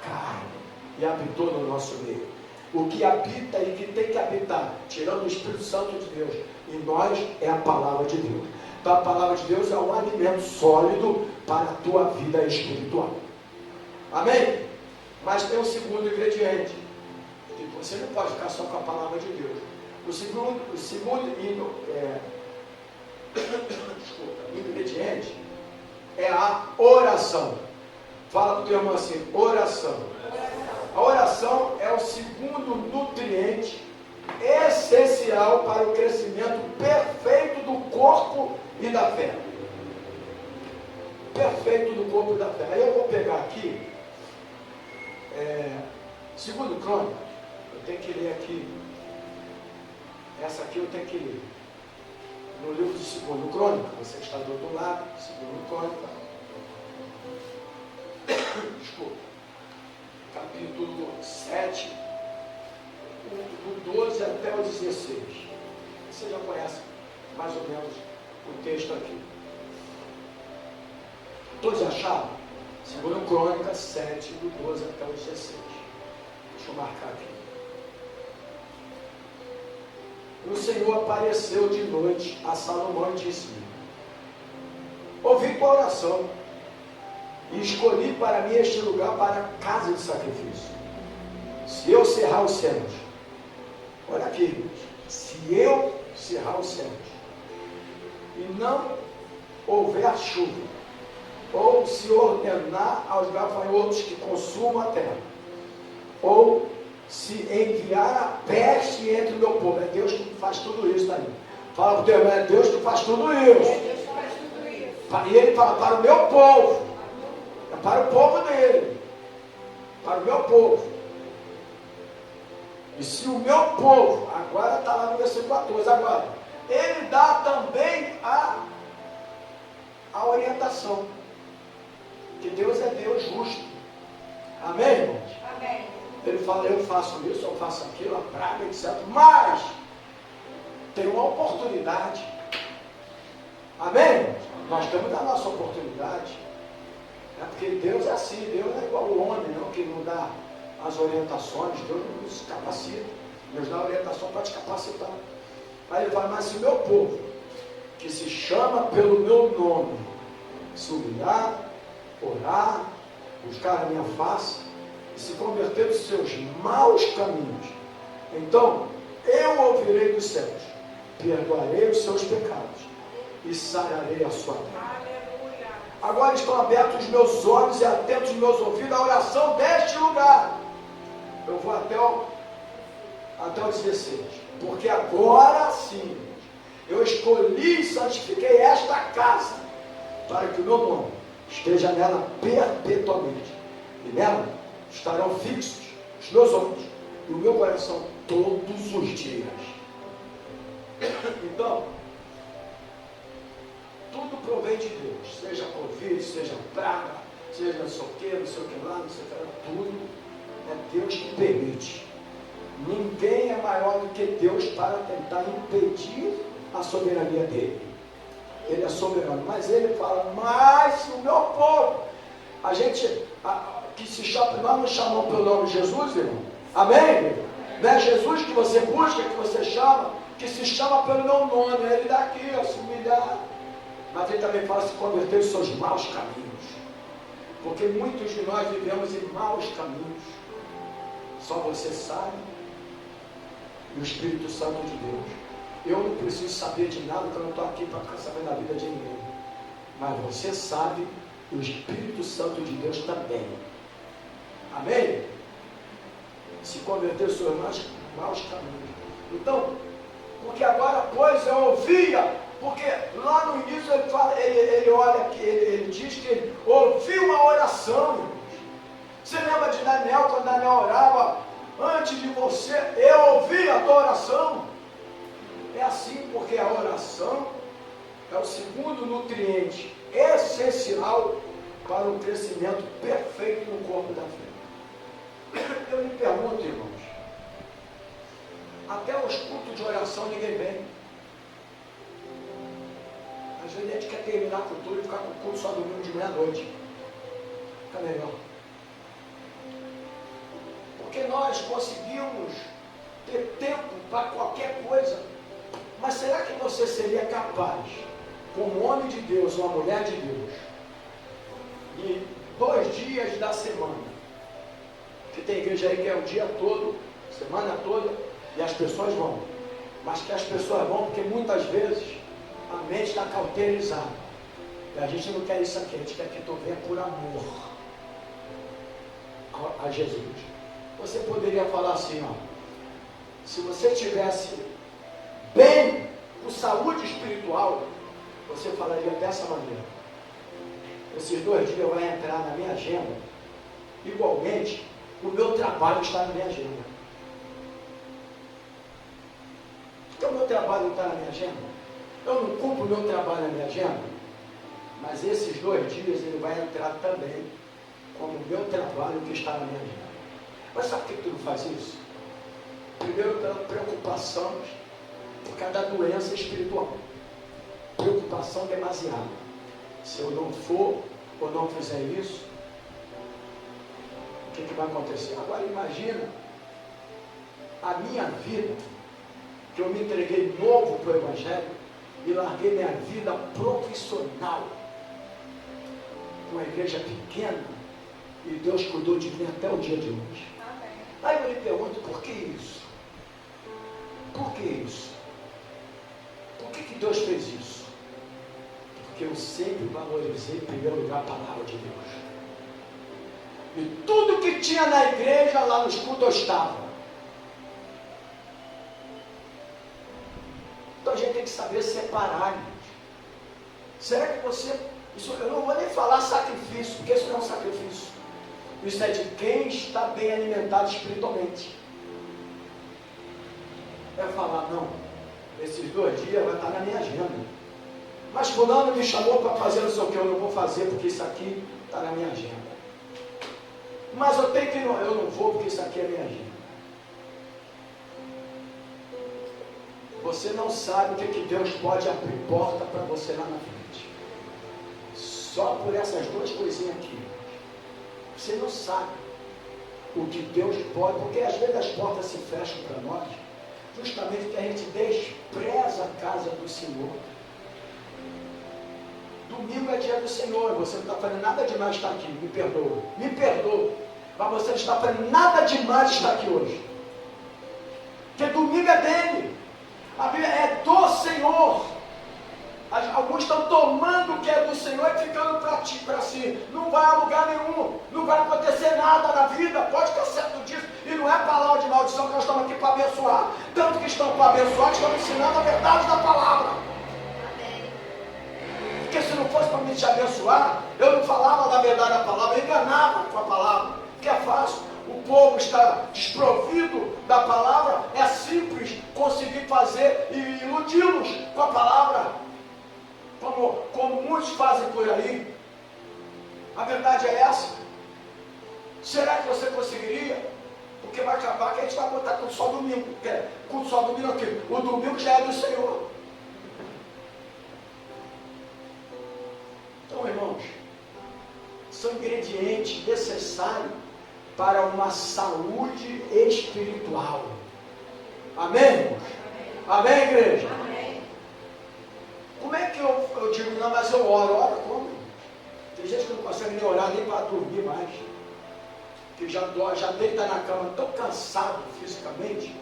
carne e habitou no nosso meio. O que habita e que tem que habitar, tirando o Espírito Santo de Deus, em nós é a palavra de Deus. Então a palavra de Deus é um alimento sólido para a tua vida espiritual. Amém? Mas tem um segundo ingrediente. Você não pode ficar só com a palavra de Deus. O segundo ingrediente é a oração. Fala para o teu irmão assim, oração. A oração é o segundo nutriente essencial para o crescimento perfeito do corpo e da fé. Perfeito do corpo e da fé. Aí eu vou pegar aqui, segundo Crônica, eu tenho que ler aqui. Essa aqui eu tenho que ler. No livro de segundo Crônica, você que está do outro lado, segundo Crônica, desculpa, capítulo 7, do 12 até o 16. Você já conhece mais ou menos o texto aqui. Todos acharam? Segundo Crônica 7, do 12 até o 16. Deixa eu marcar aqui. O Senhor apareceu de noite a Salomão e disse-lhe: para a oração. E escolhi para mim este lugar para casa de sacrifício. Se eu cerrar os céus, olha aqui, irmãos, se eu cerrar os céus e não houver chuva, ou se ordenar aos gafanhotos que consumam a terra, ou se enviar a peste entre o meu povo, é Deus que faz tudo isso daí. Fala para o teu irmão, é Deus que faz tudo isso. É Deus que faz tudo isso. E ele fala, para o meu povo, é para o povo dele, para o meu povo. E se o meu povo, agora está lá no versículo 14, agora, ele dá também a orientação, que Deus é Deus justo. Amém, irmãos? Amém. Ele fala, eu faço isso, eu faço aquilo, a praga, etc. Mas tem uma oportunidade. Amém, irmãos? Nós temos a nossa oportunidade. É porque Deus é assim, Deus não é igual o homem, não, que não dá as orientações, Deus nos capacita. Deus dá a orientação para te capacitar. Aí ele fala, mas se o meu povo, que se chama pelo meu nome, se humilhar, orar, buscar a minha face, e se converter dos seus maus caminhos, então eu ouvirei dos céus, perdoarei os seus pecados e sararei a sua terra. Agora estão abertos os meus olhos e atentos os meus ouvidos à oração deste lugar. Eu vou até o 16. Porque agora sim, eu escolhi e santifiquei esta casa, para que o meu nome esteja nela perpetuamente. E nela estarão fixos os meus olhos e o meu coração todos os dias. Então, tudo provém de Deus, seja Covid, seja praga, seja não sei o que, não sei o que lá, não sei o que lá, tudo é Deus que permite. Ninguém é maior do que Deus para tentar impedir a soberania dele. Ele é soberano, mas ele fala, mas o meu povo, a gente que se chama, nós nos chamamos pelo nome de Jesus, irmão. Amém? Não é Jesus que você busca, que você chama, que se chama pelo meu nome, ele daqui, ó, se humilhar. Mas ele também fala se converter os seus maus caminhos. Porque muitos de nós vivemos em maus caminhos. Só você sabe. E o Espírito Santo de Deus. Eu não preciso saber de nada, porque eu não estou aqui para ficar sabendo da vida de ninguém. Mas você sabe, e o Espírito Santo de Deus também. Amém? Se converter os seus maus caminhos. Então, porque agora, pois, eu ouvia. Porque lá no início ele fala, ele olha aqui, ele diz que ele ouviu uma oração, irmãos. Você lembra de Daniel, quando Daniel orava, antes de você, eu ouvi a tua oração. É assim, porque a oração é o segundo nutriente essencial para o crescimento perfeito no corpo da fé. Eu me pergunto, irmãos, até os cultos de oração ninguém vem. Às vezes a gente quer terminar com tudo e ficar com o culto só domingo de meia-noite. Fica melhor. Porque nós conseguimos ter tempo para qualquer coisa. Mas será que você seria capaz, como homem de Deus ou uma mulher de Deus, de 2 dias da semana, que tem igreja aí que é o dia todo, semana toda, e as pessoas vão. Mas que as pessoas vão porque muitas vezes a mente está cauterizada. E a gente não quer isso aqui, a gente quer que tu venha por amor a Jesus. Você poderia falar assim, ó, se você tivesse bem, com saúde espiritual, você falaria dessa maneira. Esses 2 dias vai entrar na minha agenda. Igualmente, o meu trabalho está na minha agenda. Então o meu trabalho não está na minha agenda. Eu não cumpro o meu trabalho na minha agenda, mas esses 2 dias ele vai entrar também como o meu trabalho que está na minha agenda. Mas sabe por que tu não faz isso? Primeiro pela preocupação por causa da doença espiritual. Preocupação demasiada. Se eu não for ou não fizer isso, o que vai acontecer? Agora imagina a minha vida, que eu me entreguei novo para o Evangelho, e larguei minha vida profissional uma igreja pequena e Deus cuidou de mim até o dia de hoje. Aí eu lhe pergunto, por que isso? Por que isso? Por que Deus fez isso? Porque eu sempre valorizei em primeiro lugar a palavra de Deus. E tudo que tinha na igreja, lá no cultos eu estava. Então a gente tem que saber separar, gente. Será que você... Isso, eu não vou nem falar sacrifício, porque isso não é um sacrifício. Isso é de quem está bem alimentado espiritualmente. Vai falar, não, esses 2 dias vai estar na minha agenda. Mas fulano me chamou para fazer não sei o que, eu não vou fazer porque isso aqui está na minha agenda. Mas eu tenho que eu não vou porque isso aqui é minha agenda. Você não sabe o que Deus pode abrir porta para você lá na frente. Só por essas 2 coisinhas aqui. Você não sabe o que Deus pode, porque às vezes as portas se fecham para nós, justamente porque a gente despreza a casa do Senhor. Domingo é dia do Senhor, você não está fazendo nada demais estar aqui, me perdoa, mas você não está fazendo nada demais estar aqui hoje, porque domingo é dele, a Bíblia é do Senhor. Alguns estão tomando o que é do Senhor e ficando para si. Não vai a lugar nenhum, não vai acontecer nada na vida, pode ficar certo disso. E não é palavra de maldição que nós estamos aqui para abençoar. Tanto que estão para abençoar, que estão ensinando a verdade da palavra. Porque se não fosse para me te abençoar, eu não falava da verdade da palavra, eu enganava com a palavra, que é fácil. O povo está desprovido da palavra, é simples conseguir fazer e iludi-los com a palavra. Como muitos fazem por aí. A verdade é essa. Será que você conseguiria? Porque vai acabar que a gente vai botar culto só domingo. Culto só domingo aqui. O domingo já é do Senhor. Então, irmãos, são ingredientes necessários para uma saúde espiritual. Amém, irmãos? Amém, igreja? Amém. Como é que eu digo, não, mas eu oro? Ora como? Tem gente que não consegue nem orar nem para dormir mais. Que já deita na cama tão cansado fisicamente,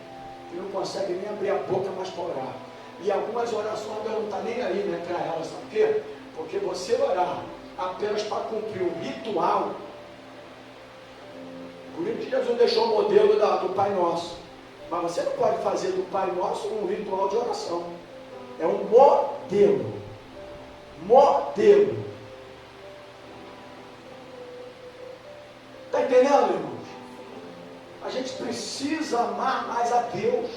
que não consegue nem abrir a boca mais para orar. E algumas orações Deus não está nem aí, né, para elas, sabe por quê? Porque você orar apenas para cumprir o ritual. Por isso que Jesus deixou o modelo do Pai Nosso. Mas você não pode fazer do Pai Nosso um ritual de oração. É um modelo. Modelo. Está entendendo, irmãos? A gente precisa amar mais a Deus.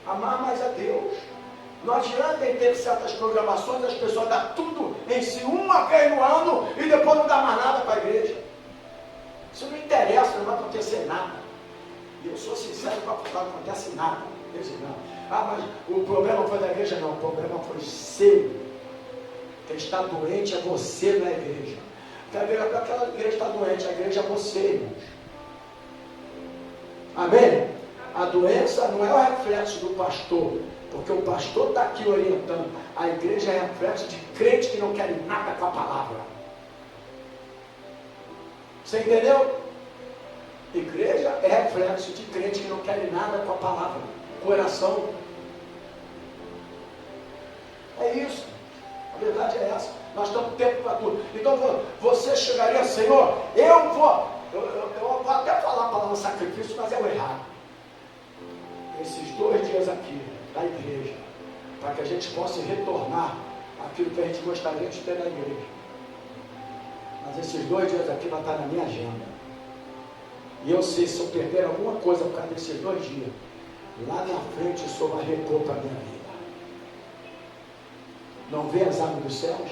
Amar mais a Deus. Não adianta ter certas programações, as pessoas dão tudo em si, uma vez no ano, e depois não dá mais nada para a igreja. Isso não interessa, não vai acontecer nada. E eu sou sincero, não acontece nada. Não. Ah, mas o problema foi da igreja? Não, o problema foi seu. Quem está doente é você, não é a igreja. Aquela igreja está doente, a igreja é você, irmãos. Amém? A doença não é o reflexo do pastor, porque o pastor está aqui orientando. A igreja é reflexo de crentes que não querem nada com a palavra. Você entendeu? Igreja é reflexo de crentes que não querem nada com a palavra. Coração. É isso. A verdade é essa. Nós estamos tempo para tudo. Então você chegaria, Senhor, eu vou até falar a palavra sacrifício, mas é o errado. Esses 2 dias aqui da igreja, para que a gente possa retornar aquilo que a gente gostaria de ter na igreja. Mas esses 2 dias aqui vai estar na minha agenda. E eu sei, se eu perder alguma coisa por causa desses 2 dias, lá na frente o Senhor vai repor para a minha vida. Não vê as aves dos céus?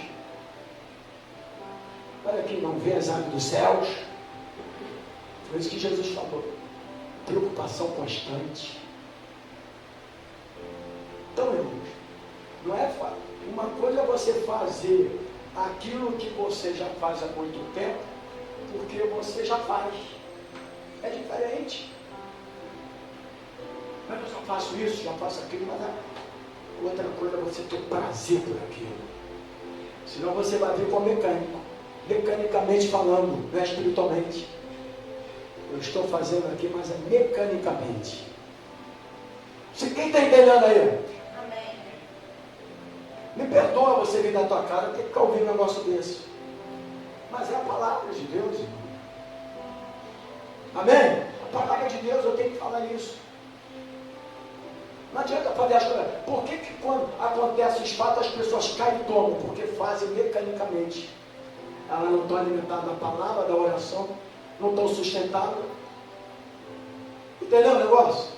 Olha aqui, não vê as aves dos céus? Foi isso que Jesus falou. Preocupação constante. Então, irmãos, não é fácil. Uma coisa é você fazer aquilo que você já faz há muito tempo, porque você já faz. É diferente. Mas eu só faço isso, já faço aquilo, mas outra coisa é você ter prazer por aquilo. Senão você vai vir como mecânico. Mecanicamente falando, não é espiritualmente. Eu estou fazendo aqui, mas é mecanicamente. Quem está entendendo aí? Amém. Me perdoa você vir na tua cara, tem que ficar ouvindo um negócio desse. Mas é a palavra de Deus, irmão. Amém? A palavra de Deus, eu tenho que falar isso. Não adianta fazer as coisas. Por que quando acontece os fatos as pessoas caem e tomam? Porque fazem mecanicamente. Elas não estão alimentadas da palavra, da oração, não estão sustentadas. Entendeu o negócio?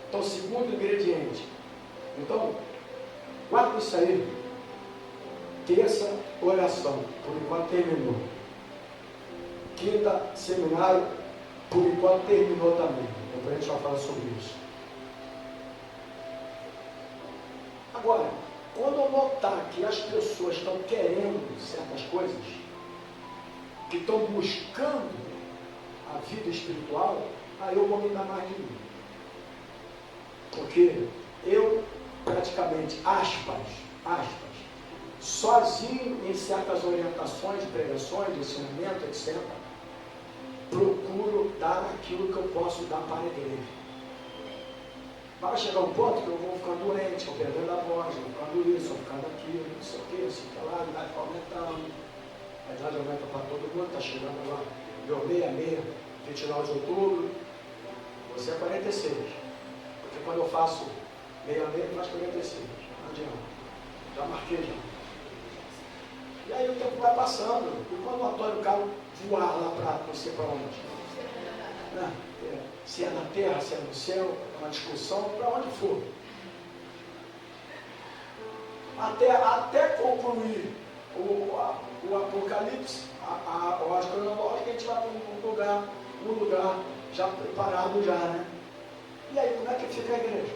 Então, segundo ingrediente. Então, guarda isso aí. Terça, oração. Por enquanto terminou. Quinta, seminário. Por enquanto terminou também. Depois a gente vai falar sobre isso. Agora, quando eu notar que as pessoas estão querendo certas coisas, que estão buscando a vida espiritual, aí eu vou me dar mais de mim. Porque eu, praticamente, aspas, sozinho em certas orientações, pregações, de ensinamento, etc., procuro dar aquilo que eu posso dar para a igreja. Vai chegar um ponto que eu vou ficando doente, vou perdendo a voz, vou ficando isso, vou ficando aquilo, não sei o que, assim, que lá, a idade vai aumentando. A idade aumenta para todo mundo, está chegando lá, deu 66, 29 de outubro, você é 46. Porque quando eu faço 66, faz 46. Não adianta. Já marquei já. E aí o tempo vai passando. E quando o Antônio Carlos voar lá para não sei para onde? Se é na terra, se é no céu, é uma discussão, para onde for. Até concluir o Apocalipse, a ordem cronológica, a gente vai para um lugar já preparado já, né? E aí, como é que fica a igreja?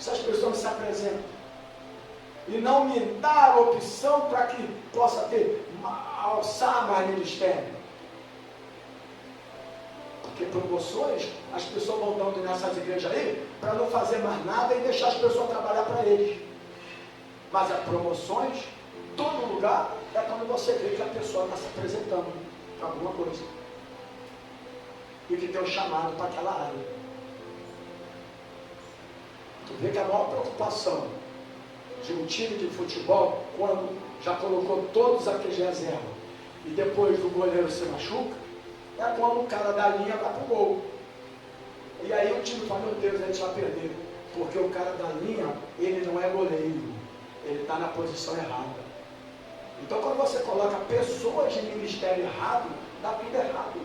Se as pessoas se apresentam e não me dar a opção para que possa alçar mais ministério. Porque promoções, as pessoas vão dando nessas igrejas aí, para não fazer mais nada e deixar as pessoas trabalhar para eles. Mas as promoções, todo lugar, é quando você vê que a pessoa está se apresentando para alguma coisa. E que tem um chamado para aquela área. Tu vê que a maior preocupação de um time de futebol, quando já colocou todos aqueles reservas, e depois do goleiro se machuca, é quando o cara da linha vai para o gol. E aí o time fala, meu Deus, a gente vai perder. Porque o cara da linha, ele não é goleiro. Ele está na posição errada. Então quando você coloca pessoas de ministério errado, dá tudo errado.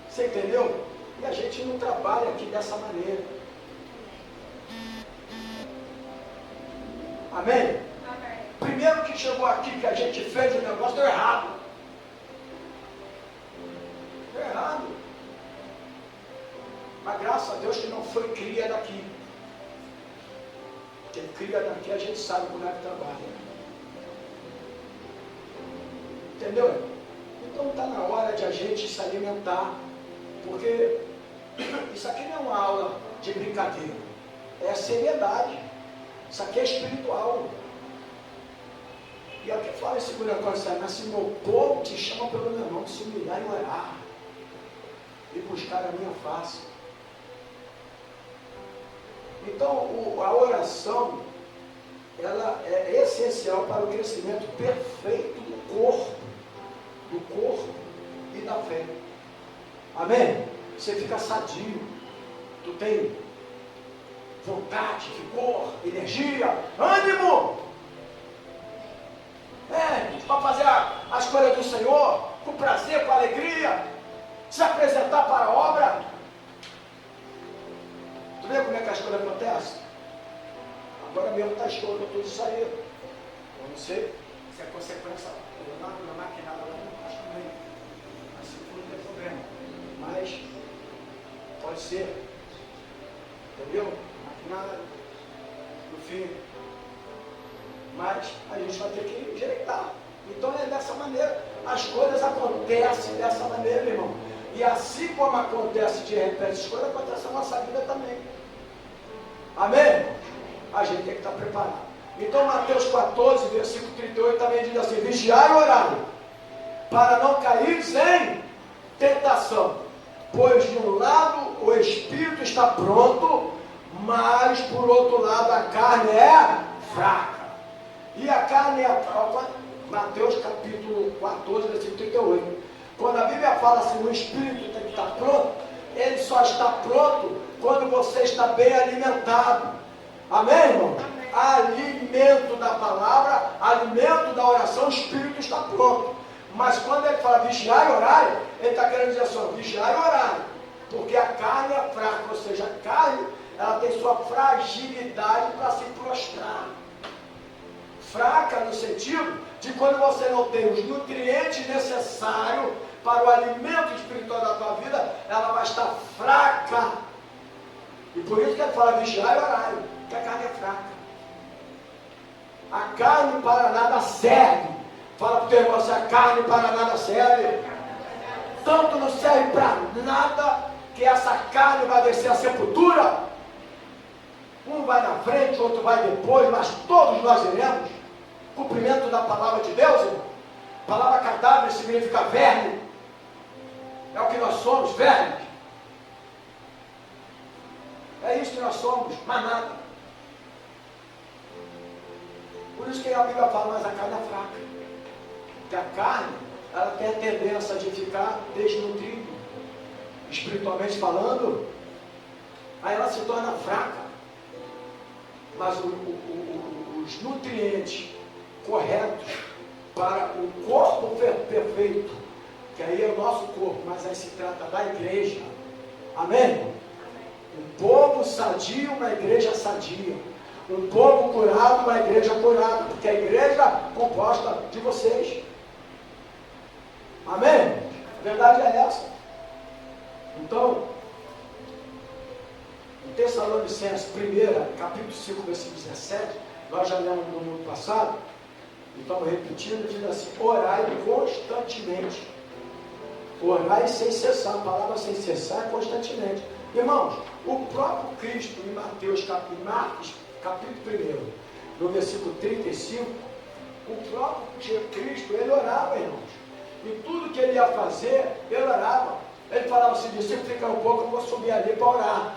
Você entendeu? E a gente não trabalha aqui dessa maneira. Amém? Primeiro que chegou aqui, que a gente fez o negócio, deu errado. Deu errado. Mas graças a Deus que não foi cria daqui. Porque cria daqui a gente sabe como é que trabalha. Entendeu? Então está na hora de a gente se alimentar. Porque isso aqui não é uma aula de brincadeira. É seriedade. Isso aqui é espiritual. E é o que fala em 2 Coríntios, mas se meu povo te chama pelo meu nome, se humilhar e orar, e buscar a minha face. Então, a oração, ela é essencial para o crescimento perfeito do corpo e da fé. Amém? Você fica sadio, tu tem vontade, vigor, energia, ânimo. Para fazer as coisas do Senhor, com prazer, com alegria, se apresentar para a obra. Tu vê como é que as coisas acontecem? Agora mesmo está estourando tudo isso aí. Eu não sei se é consequência da maquinada lá, não acho também. Mas se for, não tem problema. Mas pode ser. Entendeu? Maquinada no fim. Mas a gente vai ter que endireitar. Então é dessa maneira. As coisas acontecem dessa maneira, irmão. E assim como acontece de repente as coisas, acontece na nossa vida também. Amém? a gente tem que estar preparado. Então Mateus 14, versículo 38 também diz assim: vigiai e orai, para não cair em tentação. Pois de um lado o espírito está pronto, mas por outro lado a carne é fraca. E a carne é fraca. Mateus capítulo 14, versículo 38. Quando a Bíblia fala assim, o espírito tem que estar pronto, ele só está pronto quando você está bem alimentado. Amém, irmão? Alimento da palavra, alimento da oração, o espírito está pronto. Mas quando ele fala vigiar e orar, ele está querendo dizer assim, vigiar e orar, porque a carne é fraca, ou seja, a carne, ela tem sua fragilidade para se prostrar. Fraca no sentido de quando você não tem os nutrientes necessários para o alimento espiritual da tua vida, ela vai estar fraca. E por isso que ele fala vigiar e orar, porque a carne é fraca. A carne para nada serve. Fala para o teu irmão, se a carne para nada serve, tanto não serve para nada, que essa carne vai descer à sepultura. Um vai na frente, outro vai depois, mas todos nós iremos. Cumprimento da palavra de Deus, irmão. Palavra cadáver significa verme. É o que nós somos, vermes. É isso que nós somos, mais nada. Por isso que a Bíblia fala, mas a carne é fraca. Porque a carne, ela tem a tendência de ficar desnutrida, espiritualmente falando, aí ela se torna fraca. Mas os nutrientes corretos para o corpo perfeito, que aí é o nosso corpo, mas aí se trata da igreja. Amém? Um povo sadio, uma igreja sadia. Um povo curado, uma igreja curada, porque a igreja é composta de vocês. Amém? A verdade é essa. Então, em Tessalonicenses 1, capítulo 5, versículo 17, nós já lemos no ano passado, e estamos repetindo, diz assim: orai constantemente. Orai sem cessar. A palavra sem cessar é constantemente. Irmãos, o próprio Cristo, em Marcos, capítulo 1, no versículo 35, o próprio Cristo, ele orava, irmãos. E tudo que ele ia fazer, ele orava. Ele falava assim, discípulo, fica um pouco, eu vou subir ali para orar.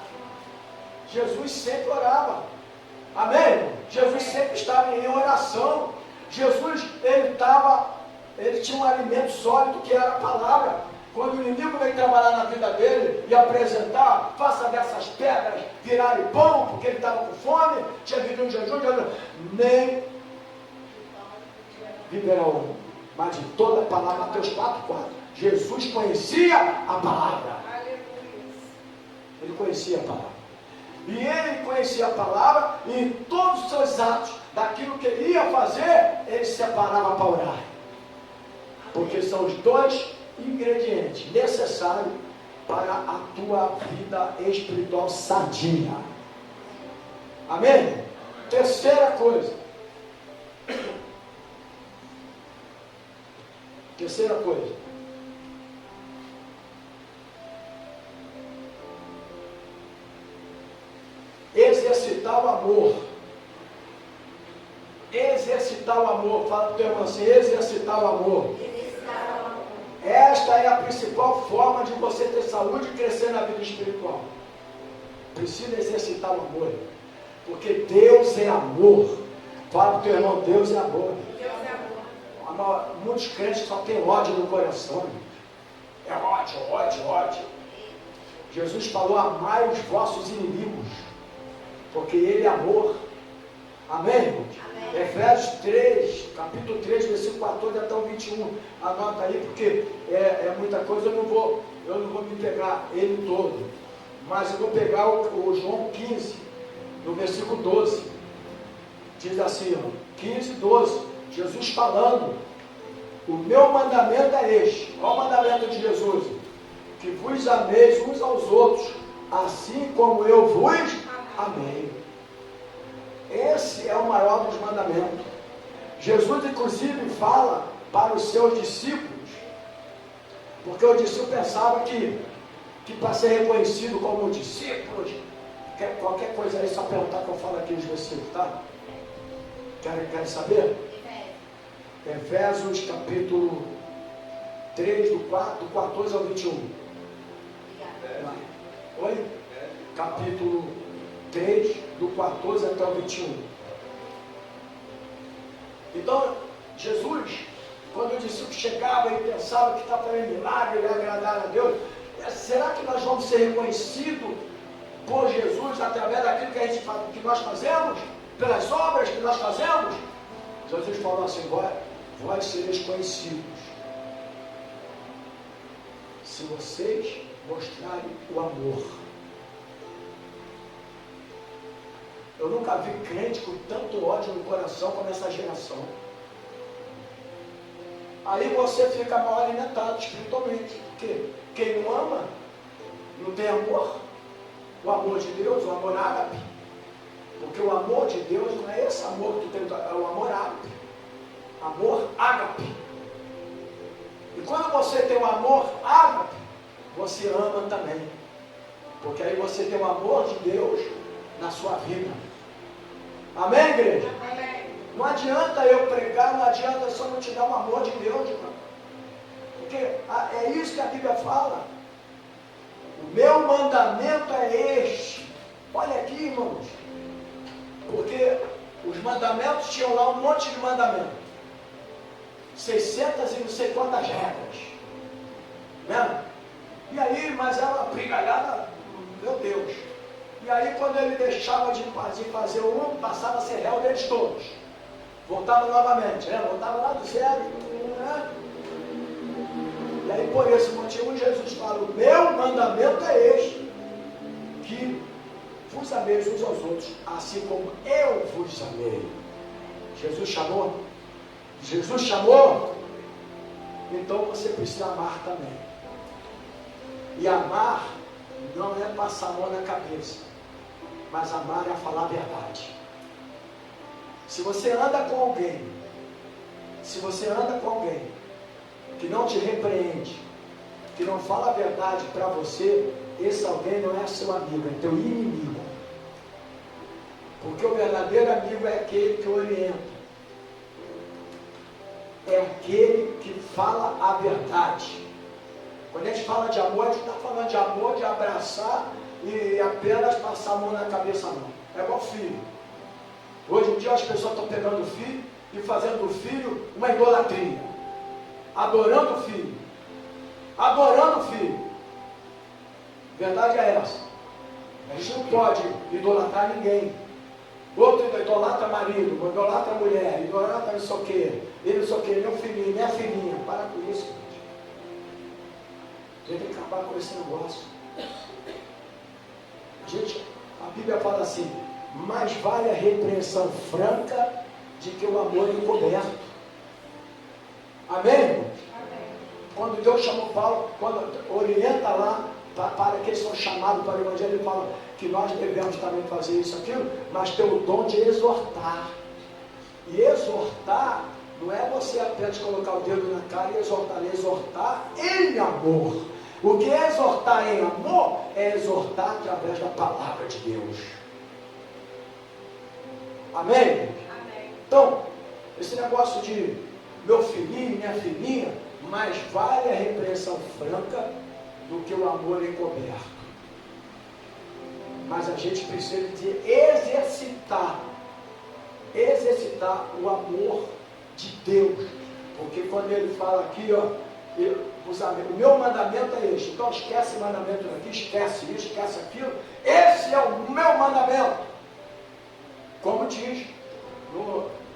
Jesus sempre orava. Amém, irmão? Jesus sempre estava em oração. Jesus, ele tinha um alimento sólido que era a palavra. Quando o inimigo veio trabalhar na vida dele e apresentar, faça dessas pedras virarem pão, porque ele estava com fome, tinha vindo um jejum, nem viverá o homem, mas de toda a palavra. Mateus 4,4. Jesus conhecia a palavra. Ele conhecia a palavra. E ele conhecia a palavra, e em todos os seus atos, daquilo que ele ia fazer, ele se separava para orar. Porque são os dois ingredientes necessários para a tua vida espiritual sadia. Amém? Terceira coisa. Terceira coisa. Exercitar o amor. Exercitar o amor. Fala para o teu irmão assim, exercitar o amor. Esta é a principal forma de você ter saúde e crescer na vida espiritual. Precisa exercitar o amor. Porque Deus é amor. Fala para o teu irmão, Deus é amor. Deus é amor. Muitos crentes só têm ódio no coração. É ódio, ódio, ódio. Jesus falou, amai os vossos inimigos. Porque Ele é amor. Amém, irmãos? Amém. Efésios 3, capítulo 3, versículo 14 até o 21. Anota aí, porque é muita coisa, eu não vou me pegar ele todo. Mas eu vou pegar o João 15, no versículo 12. Diz assim, ó, 15, 12. Jesus falando, o meu mandamento é este. Qual o mandamento de Jesus? Que vos ameis uns aos outros, assim como eu vos amei. Esse é o maior dos mandamentos. Jesus, inclusive, fala para os seus discípulos, porque o discípulo pensava que para ser reconhecido como discípulos, Qualquer coisa aí, só perguntar que eu falo aqui os versículos, tá? Querem saber? Efésios capítulo 3, do 14 ao 21. Oi? Capítulo 3, do 14 até o 21. Então, Jesus, quando o discípulo chegava e pensava que estava fazendo milagre e agradar a Deus, será que nós vamos ser reconhecidos por Jesus através daquilo que nós fazemos? Pelas obras que nós fazemos? Jesus falou assim: vós sereis conhecidos se vocês mostrarem o amor. Eu nunca vi crente com tanto ódio no coração como essa geração. Aí você fica mal alimentado espiritualmente. Porque quem não ama, não tem amor. O amor de Deus, o amor ágape. Porque o amor de Deus não é esse amor que tu tem, é o amor ágape. Amor ágape. E quando você tem o amor ágape, você ama também. Porque aí você tem o amor de Deus na sua vida. Amém, igreja? Amém. Não adianta eu pregar, não adianta só não te dar o amor de Deus, irmão. Porque é isso que a Bíblia fala. O meu mandamento é este. Olha aqui, irmãos. Porque os mandamentos tinham lá um monte de mandamentos. 600 e não sei quantas regras. Né? E aí, mas era uma brigalhada, meu Deus. E aí, quando ele deixava de fazer um, passava a ser réu deles todos. Voltava novamente, né? Voltava lá do zero. Né? E aí, por esse motivo, Jesus fala: o meu mandamento é este, que vos ameis uns aos outros, assim como eu vos amei. Jesus chamou? Jesus chamou? Então você precisa amar também. E amar não é passar a mão na cabeça, mas amar é falar a verdade. Se você anda com alguém que não te repreende, que não fala a verdade para você, esse alguém não é seu amigo, é teu inimigo. Porque o verdadeiro amigo é aquele que orienta, é aquele que fala a verdade. Quando a gente fala de amor, a gente está falando de amor, de abraçar e apenas passar a mão na cabeça, não. É igual filho. Hoje em dia as pessoas estão pegando o filho e fazendo do filho uma idolatria. Adorando o filho. Adorando o filho. Verdade é essa. A gente não pode idolatrar ninguém. Outro idolatra marido, idolatra mulher, idolatra não sei o quê, ele não sei o quê, meu filhinho, minha filhinha. Para com isso, gente. A gente tem que acabar com esse negócio. Gente, a Bíblia fala assim: mais vale a repreensão franca de que o amor encoberto. Amém, irmãos? Quando Deus chamou Paulo, quando orienta lá, para que eles são chamados para o Evangelho, ele fala que nós devemos também fazer isso, aquilo, mas ter o dom de exortar. E exortar não é você apenas colocar o dedo na cara e exortar, é exortar em amor. O que é exortar em amor é exortar através da palavra de Deus. Amém? Amém. Então, esse negócio de meu filhinho, minha filhinha, mais vale a repreensão franca do que o amor encoberto. Mas a gente precisa de exercitar o amor de Deus. Porque quando ele fala aqui, ó, o meu mandamento é este. Então esquece o mandamento daqui, esquece isso, esquece aquilo. Esse é o meu mandamento. Como diz,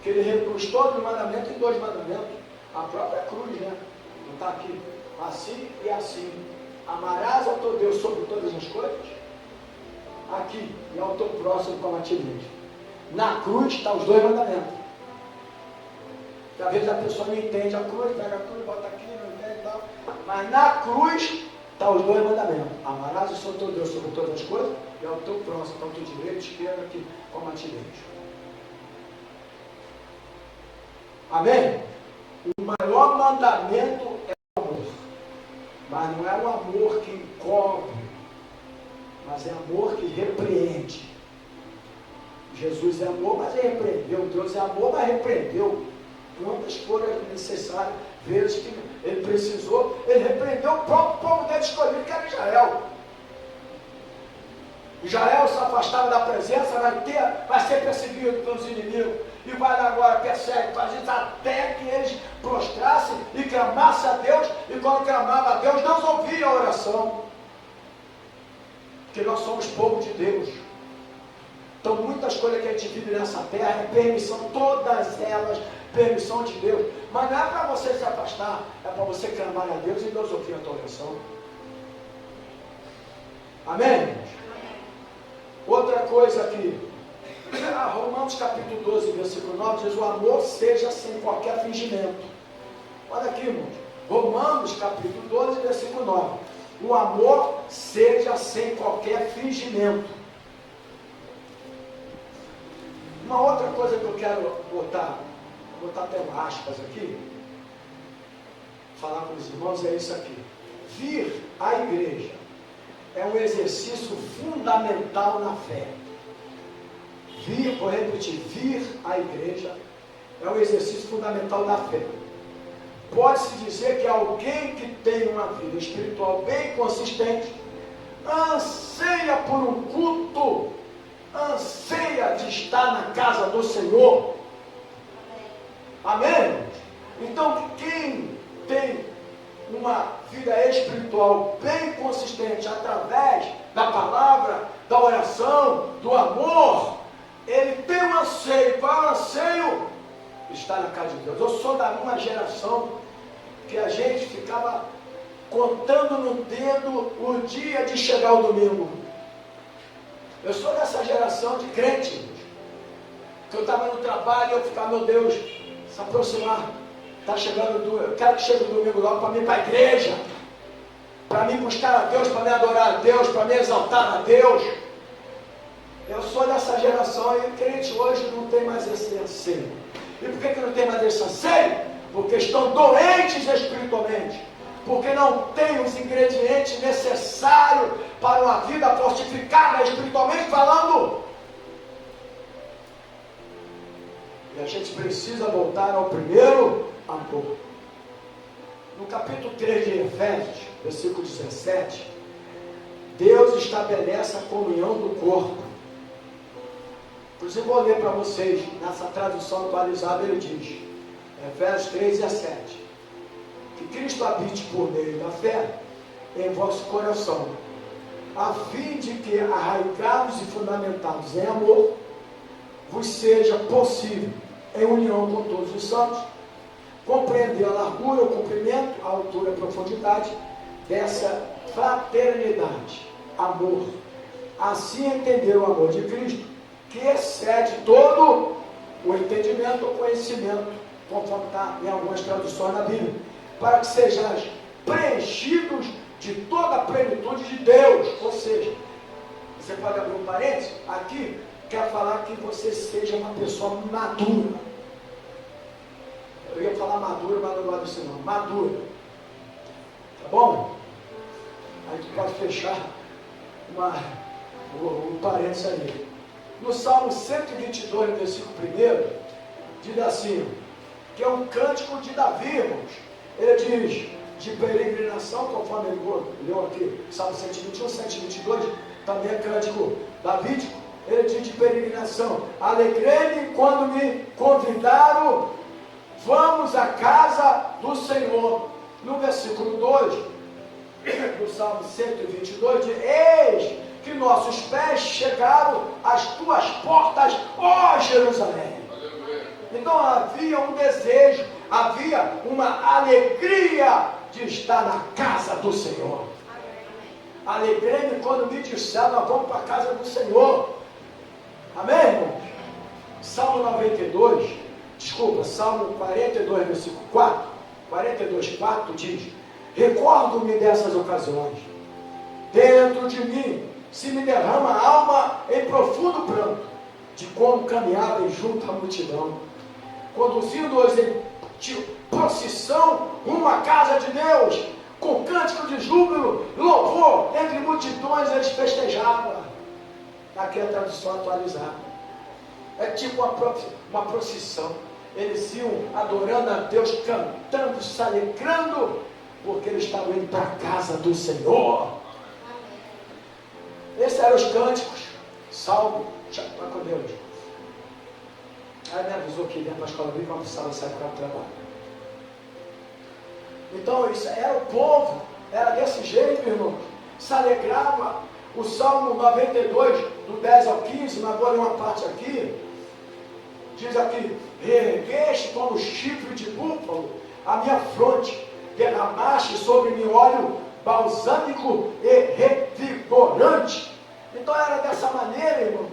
que ele reduz todo o mandamento em 2 mandamentos. A própria cruz, né? Não está aqui. Assim e assim. Amarás ao teu Deus sobre todas as coisas. Aqui. E ao teu próximo como a ti mesmo. Na cruz estão os 2 mandamentos. Que às vezes a pessoa não entende a cruz, pega a cruz, bota aqui, não entende e tal. Mas na cruz estão os 2 mandamentos. Amarás o Senhor teu Deus sobre todas as coisas e ao teu próximo, então teu direito, esquerda, aqui, como a ti mesmo. Amém? O maior mandamento é o amor. Mas não é o amor que encobre, mas é amor que repreende. Jesus é amor, mas ele repreendeu. Deus é amor, mas repreendeu. Quantas foram necessárias vezes que ele precisou, ele repreendeu o próprio povo dele escolhido, que era Israel. Israel se afastava da presença, vai ser perseguido pelos inimigos, e vai lá agora, persegue, faz isso até que eles prostrassem e clamassem a Deus, e quando clamava a Deus, Deus ouvia a oração, porque nós somos povo de Deus. Então muitas coisas que a gente vive nessa terra é permissão, todas elas permissão de Deus, mas não é para você se afastar, é para você clamar a Deus e Deus ouvir a tua oração. Amém? Outra coisa aqui, Romanos capítulo 12, versículo 9, diz: o amor seja sem qualquer fingimento. Olha aqui, irmãos, Romanos capítulo 12, versículo 9, o amor seja sem qualquer fingimento. Uma outra coisa que eu quero botar até aspas aqui, falar com os irmãos, é isso aqui: vir à igreja é um exercício fundamental na fé. Vou repetir, vir à igreja é um exercício fundamental na fé. Pode-se dizer que alguém que tem uma vida espiritual bem consistente, anseia por um culto, anseia de estar na casa do Senhor. Amém? Então, quem tem uma vida espiritual bem consistente através da palavra, da oração, do amor, ele tem um anseio. Qual é o anseio? Estar na casa de Deus. Eu sou da uma geração que a gente ficava contando no dedo o dia de chegar o domingo. Eu sou dessa geração de crentes, que eu estava no trabalho e eu ficava, meu Deus, se aproximar, está chegando, eu quero que chegue o domingo logo para mim ir para a igreja, para mim buscar a Deus, para me adorar a Deus, para me exaltar a Deus. Eu sou dessa geração e o crente hoje não tem mais esse anseio. E por que não tem mais esse anseio? Porque estão doentes espiritualmente, porque não tem os ingredientes necessários para uma vida fortificada espiritualmente falando. E a gente precisa voltar ao primeiro amor. No capítulo 3 de Efésios, versículo 17, Deus estabelece a comunhão do corpo. Inclusive vou ler para vocês, nessa tradução atualizada ele diz, Efésios 3, 17, que Cristo habite por meio da fé em vosso coração, a fim de que, arraigados e fundamentados em amor, vos seja possível, em união com todos os santos, compreender a largura, o comprimento, a altura e a profundidade dessa fraternidade, amor. Assim entender o amor de Cristo, que excede todo o entendimento ou conhecimento, conforme está em algumas traduções na Bíblia, para que sejais preenchidos de toda a plenitude de Deus. Ou seja, você pode abrir um parênteses, aqui quer falar que você seja uma pessoa madura. Eu ia falar madura, mas não gosto disso não. Madura. Tá bom? Aí tu pode fechar um parênteses aí. No Salmo 122, versículo 1, diz assim, que é um cântico de Davi, irmãos. Ele diz, de peregrinação, conforme ele leu aqui, Salmo 121, 122, também é cântico davídico. Ele diz de peregrinação, alegrei-me quando me convidaram, vamos à casa do Senhor. No versículo 2, do Salmo 122, diz, eis que nossos pés chegaram às tuas portas, ó Jerusalém. Então havia um desejo, havia uma alegria de estar na casa do Senhor. Alegrei-me quando me disseram, nós vamos para a casa do Senhor. Amém, irmãos? Salmo 42, versículo 4, 42, 4 diz, recordo-me dessas ocasiões, dentro de mim se me derrama a alma em profundo pranto, de como caminhava junto à multidão, conduzindo-os em procissão rumo à casa de Deus, com cântico de júbilo, louvor, entre multidões eles festejavam. Aqui é a tradução atualizada. É tipo uma procissão. Eles iam adorando a Deus, cantando, se alegrando, porque eles estavam indo para a casa do Senhor. Esses eram os cânticos. Salmo, vai com Deus. Aí me avisou que ia para a escola bíblica, mas precisava sair para o trabalho. Então, isso era o povo, era desse jeito, irmão. Se alegrava. O Salmo 92, do 10 ao 15, mas vou ler uma parte aqui. Diz aqui: reergueste como chifre de búfalo a minha fronte, derramaste sobre mim óleo balsâmico e revigorante. Então era dessa maneira, irmãos.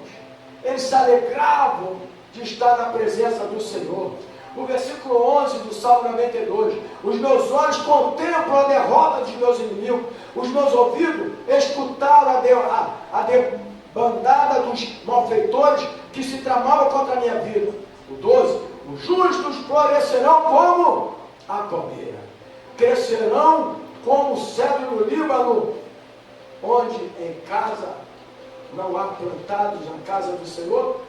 Eles se alegravam de estar na presença do Senhor. O versículo 11 do Salmo 92: os meus olhos contemplam a derrota dos meus inimigos, os meus ouvidos escutaram a debandada dos malfeitores que se tramavam contra a minha vida. O 12: os justos florescerão como a palmeira, crescerão como o cedro no Líbano, onde em casa não há plantados na casa do Senhor.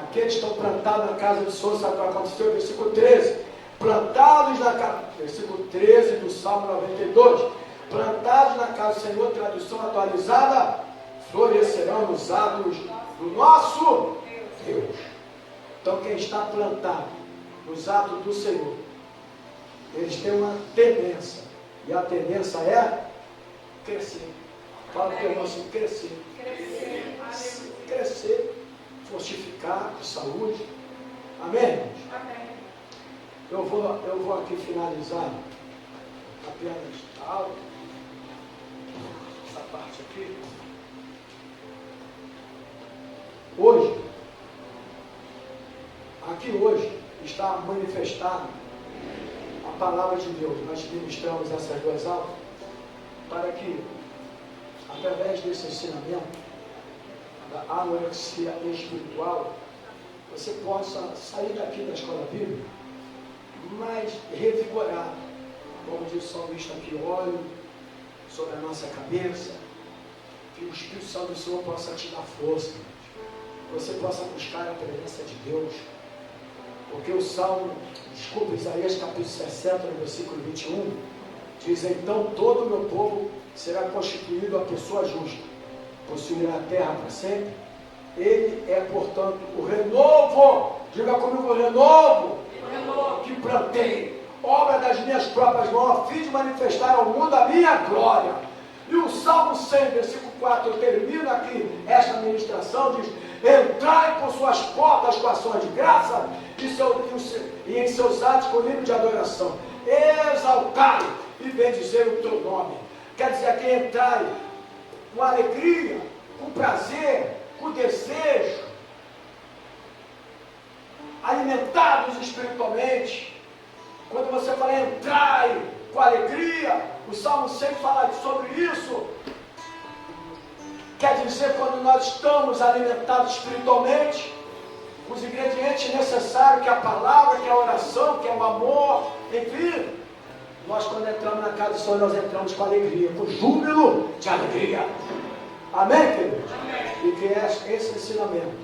Aqueles que estão plantados na casa do Senhor, sabe o que aconteceu? Versículo 13: plantados na casa, versículo 13 do Salmo 92, plantados na casa do Senhor, tradução atualizada, florescerão nos atos do nosso Deus. Então quem está plantado nos atos do Senhor, eles têm uma tendência, e a tendência é crescer. Fala que eu assim, crescer. Crescer. Fortificar com saúde. Amém, irmãos? Amém. Eu vou aqui finalizar apenas a aula. Essa parte aqui. Hoje está manifestada a palavra de Deus. Nós ministramos essas duas aulas para que, através desse ensinamento da anorexia espiritual, você possa sair daqui da escola bíblica mais revigorado, como diz o salmista aqui, óleo sobre a nossa cabeça, que o Espírito Santo do Senhor possa te dar força, você possa buscar a presença de Deus, porque o Salmo, Isaías capítulo 60, no versículo 21, diz: então todo o meu povo será constituído a pessoa justa, possuirá a terra para sempre. Ele é, portanto, o renovo, diga comigo, o renovo que plantei, obra das minhas próprias mãos, a fim de manifestar ao mundo a minha glória. E o Salmo 100, versículo 4, termina aqui esta ministração, diz: entrai por suas portas com ações de graça e em seus atos com hino de adoração, exaltai e bendizer o teu nome. Quer dizer, aqui entrai com alegria, com prazer, com desejo, alimentados espiritualmente. Quando você fala entrai com alegria, o Salmo 100 fala sobre isso. Quer dizer, quando nós estamos alimentados espiritualmente, os ingredientes necessários, que é a palavra, que é a oração, que é o amor, enfim, nós quando entramos na casa do Senhor, nós entramos com alegria, com júbilo de alegria. Amém, queridos? Amém. E que esse ensinamento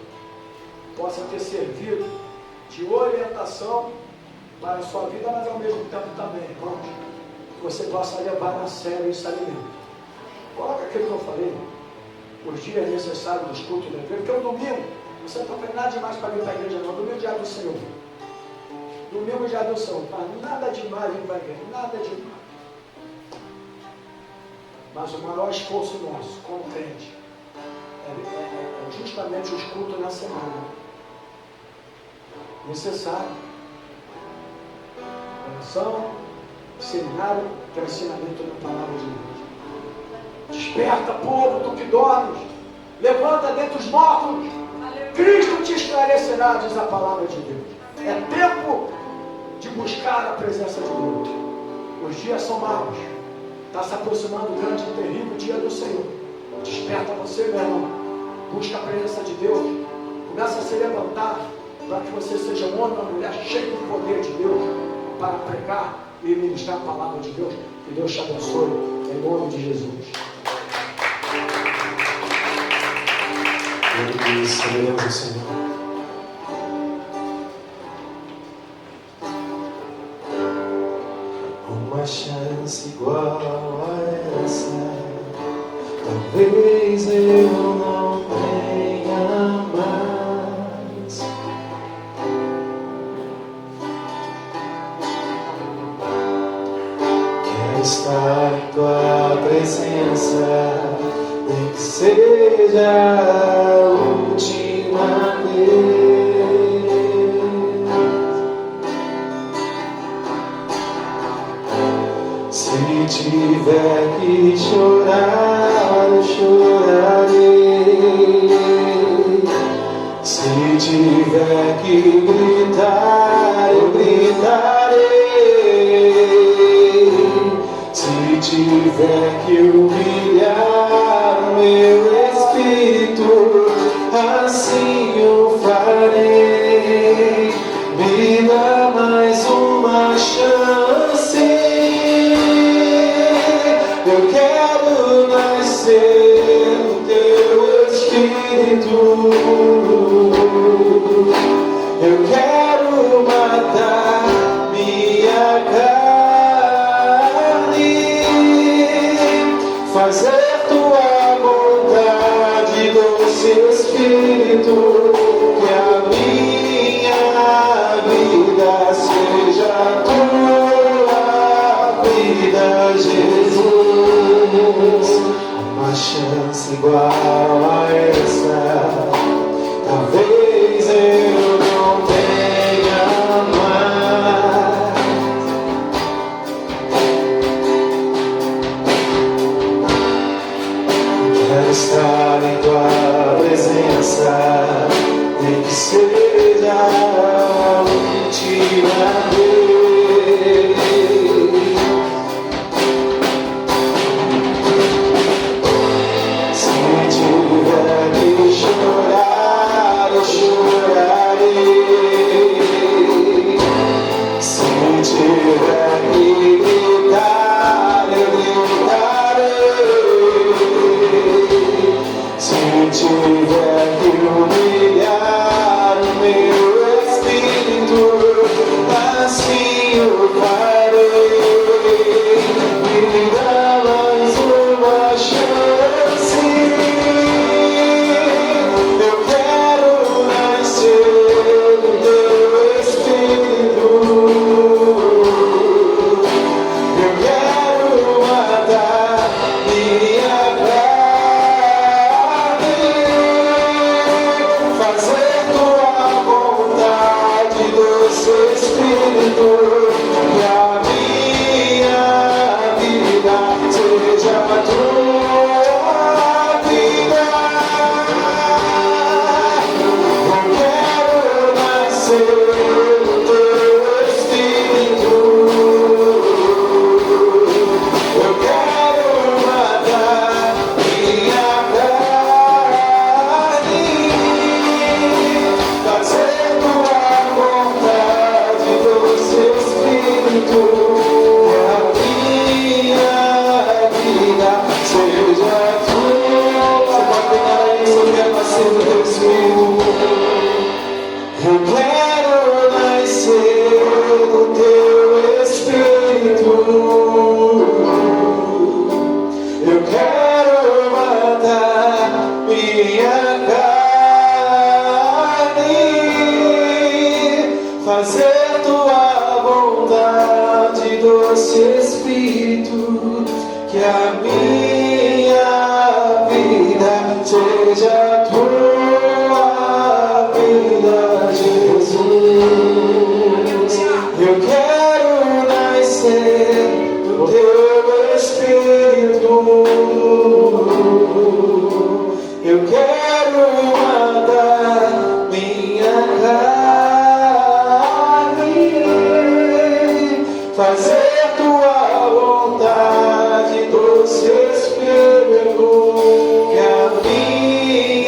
possa ter servido de orientação para a sua vida, mas ao mesmo tempo também, irmãos, que você possa levar a sério esse alimento. Coloca aquilo que eu falei, os dias necessários dos cultos da igreja, porque o domingo, você não está fazendo nada demais para vir para a igreja, não. Domingo é dia do Senhor. Domingo é dia do Senhor. Nada demais vir para a igreja, nada demais. Mas o maior esforço nosso, como crente, é justamente os cultos na semana. Necessário. Oração, seminário, que é o ensinamento da palavra de Deus. Desperta, povo, tu que dormes. Levanta dentre os mortos. Cristo te esclarecerá, diz a palavra de Deus. É tempo de buscar a presença de Deus. Os dias são maus. Está se aproximando o grande e terrível dia do Senhor. Desperta você, meu irmão. Busca a presença de Deus. Começa a se levantar para que você seja um homem ou uma mulher cheio do poder de Deus para pregar e ministrar a palavra de Deus. Que Deus te abençoe, em nome de Jesus. Glória ao Senhor. Uma chance igual a essa, talvez eu não tenha mais. Quero estar em tua presença, nem que seja a última vez. Se tiver que chorar, eu chorarei. Se tiver que gritar, eu gritarei. Se tiver que humilhar o meu espírito, assim eu farei. Me dá mais uma chance. Eu quero nascer no teu espírito. Eu quero matar minha carne, fazer tua vontade, doce Espírito. Que a minha vida seja tua vida, Jesus. Uma chance igual a essa, talvez eu não tenha mais. Quero estar em tua presença, nem que seja a última vez. Se tiver que chorar, eu chorarei. Se tiver que gritar, eu gritarei. Se tiver que humilhar o meu espírito, assim eu farei. Me dá mais uma chance. Eu quero nascer no teu espírito. Eu quero matar minha carne, fazer tua vontade, doce Espírito. Que a minha vida seja tua vida. Eu quero nascer no teu espírito. Eu quero matar minha carne, fazer tua vontade, doce Espírito. Que a minha vida seja tua. Você pode pegar isso, eu quero nascer no teu espírito. Eu quero nascer no teu espírito. Eu quero matar minha carne, fazer tua vontade, doce Espírito. Que a minha vida seja tua vida, Jesus. Eu quero nascer no teu espírito. Eu quero matar minha carne, fazer tua vontade, doce Espírito. Que a minha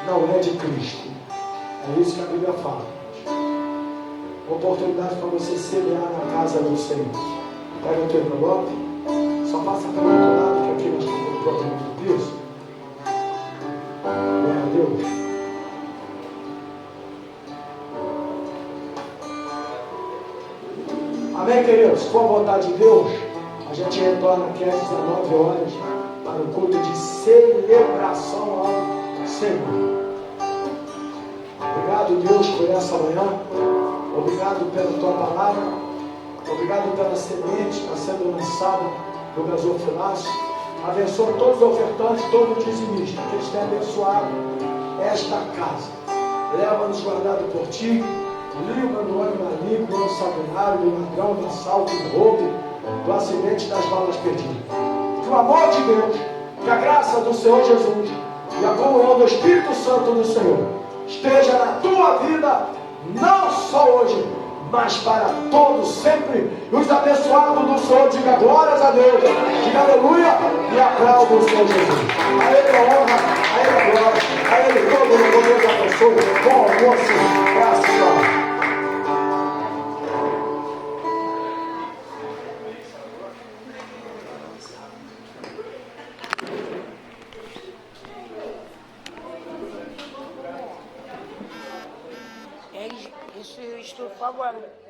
não é de Cristo. É isso que a Bíblia fala. Oportunidade para você semear na casa do Senhor. Pega o teu envelope, só passa pelo outro lado, que aqui nós estamos no problema do piso. Glória a Deus. Amém, queridos? Se for a vontade de Deus, a gente retorna aqui às 19 horas para o culto de celebração ao Senhor. Obrigado, Deus, por essa manhã. Obrigado pela tua palavra. Obrigado pela semente que está sendo lançada no gasofilácio. Abençoa todos os ofertantes, todos os dizimistas, que eles tenham abençoado esta casa. Leva-nos guardado por ti. Livra do óleo maligno, do sanguinário, do ladrão, do assalto, do roubo, do acidente das balas perdidas. Que o amor de Deus, que a graça do Senhor Jesus e a comunhão do Espírito Santo do Senhor esteja na tua vida, não só hoje, mas para todos sempre. E os abençoados do Senhor, diga glórias a Deus, diga aleluia e aplauda o Senhor Jesus. A Ele a honra, a Ele a glória, a Ele todo o poder da pessoa. Bom almoço, graças a Deus. Isso, estou favorável.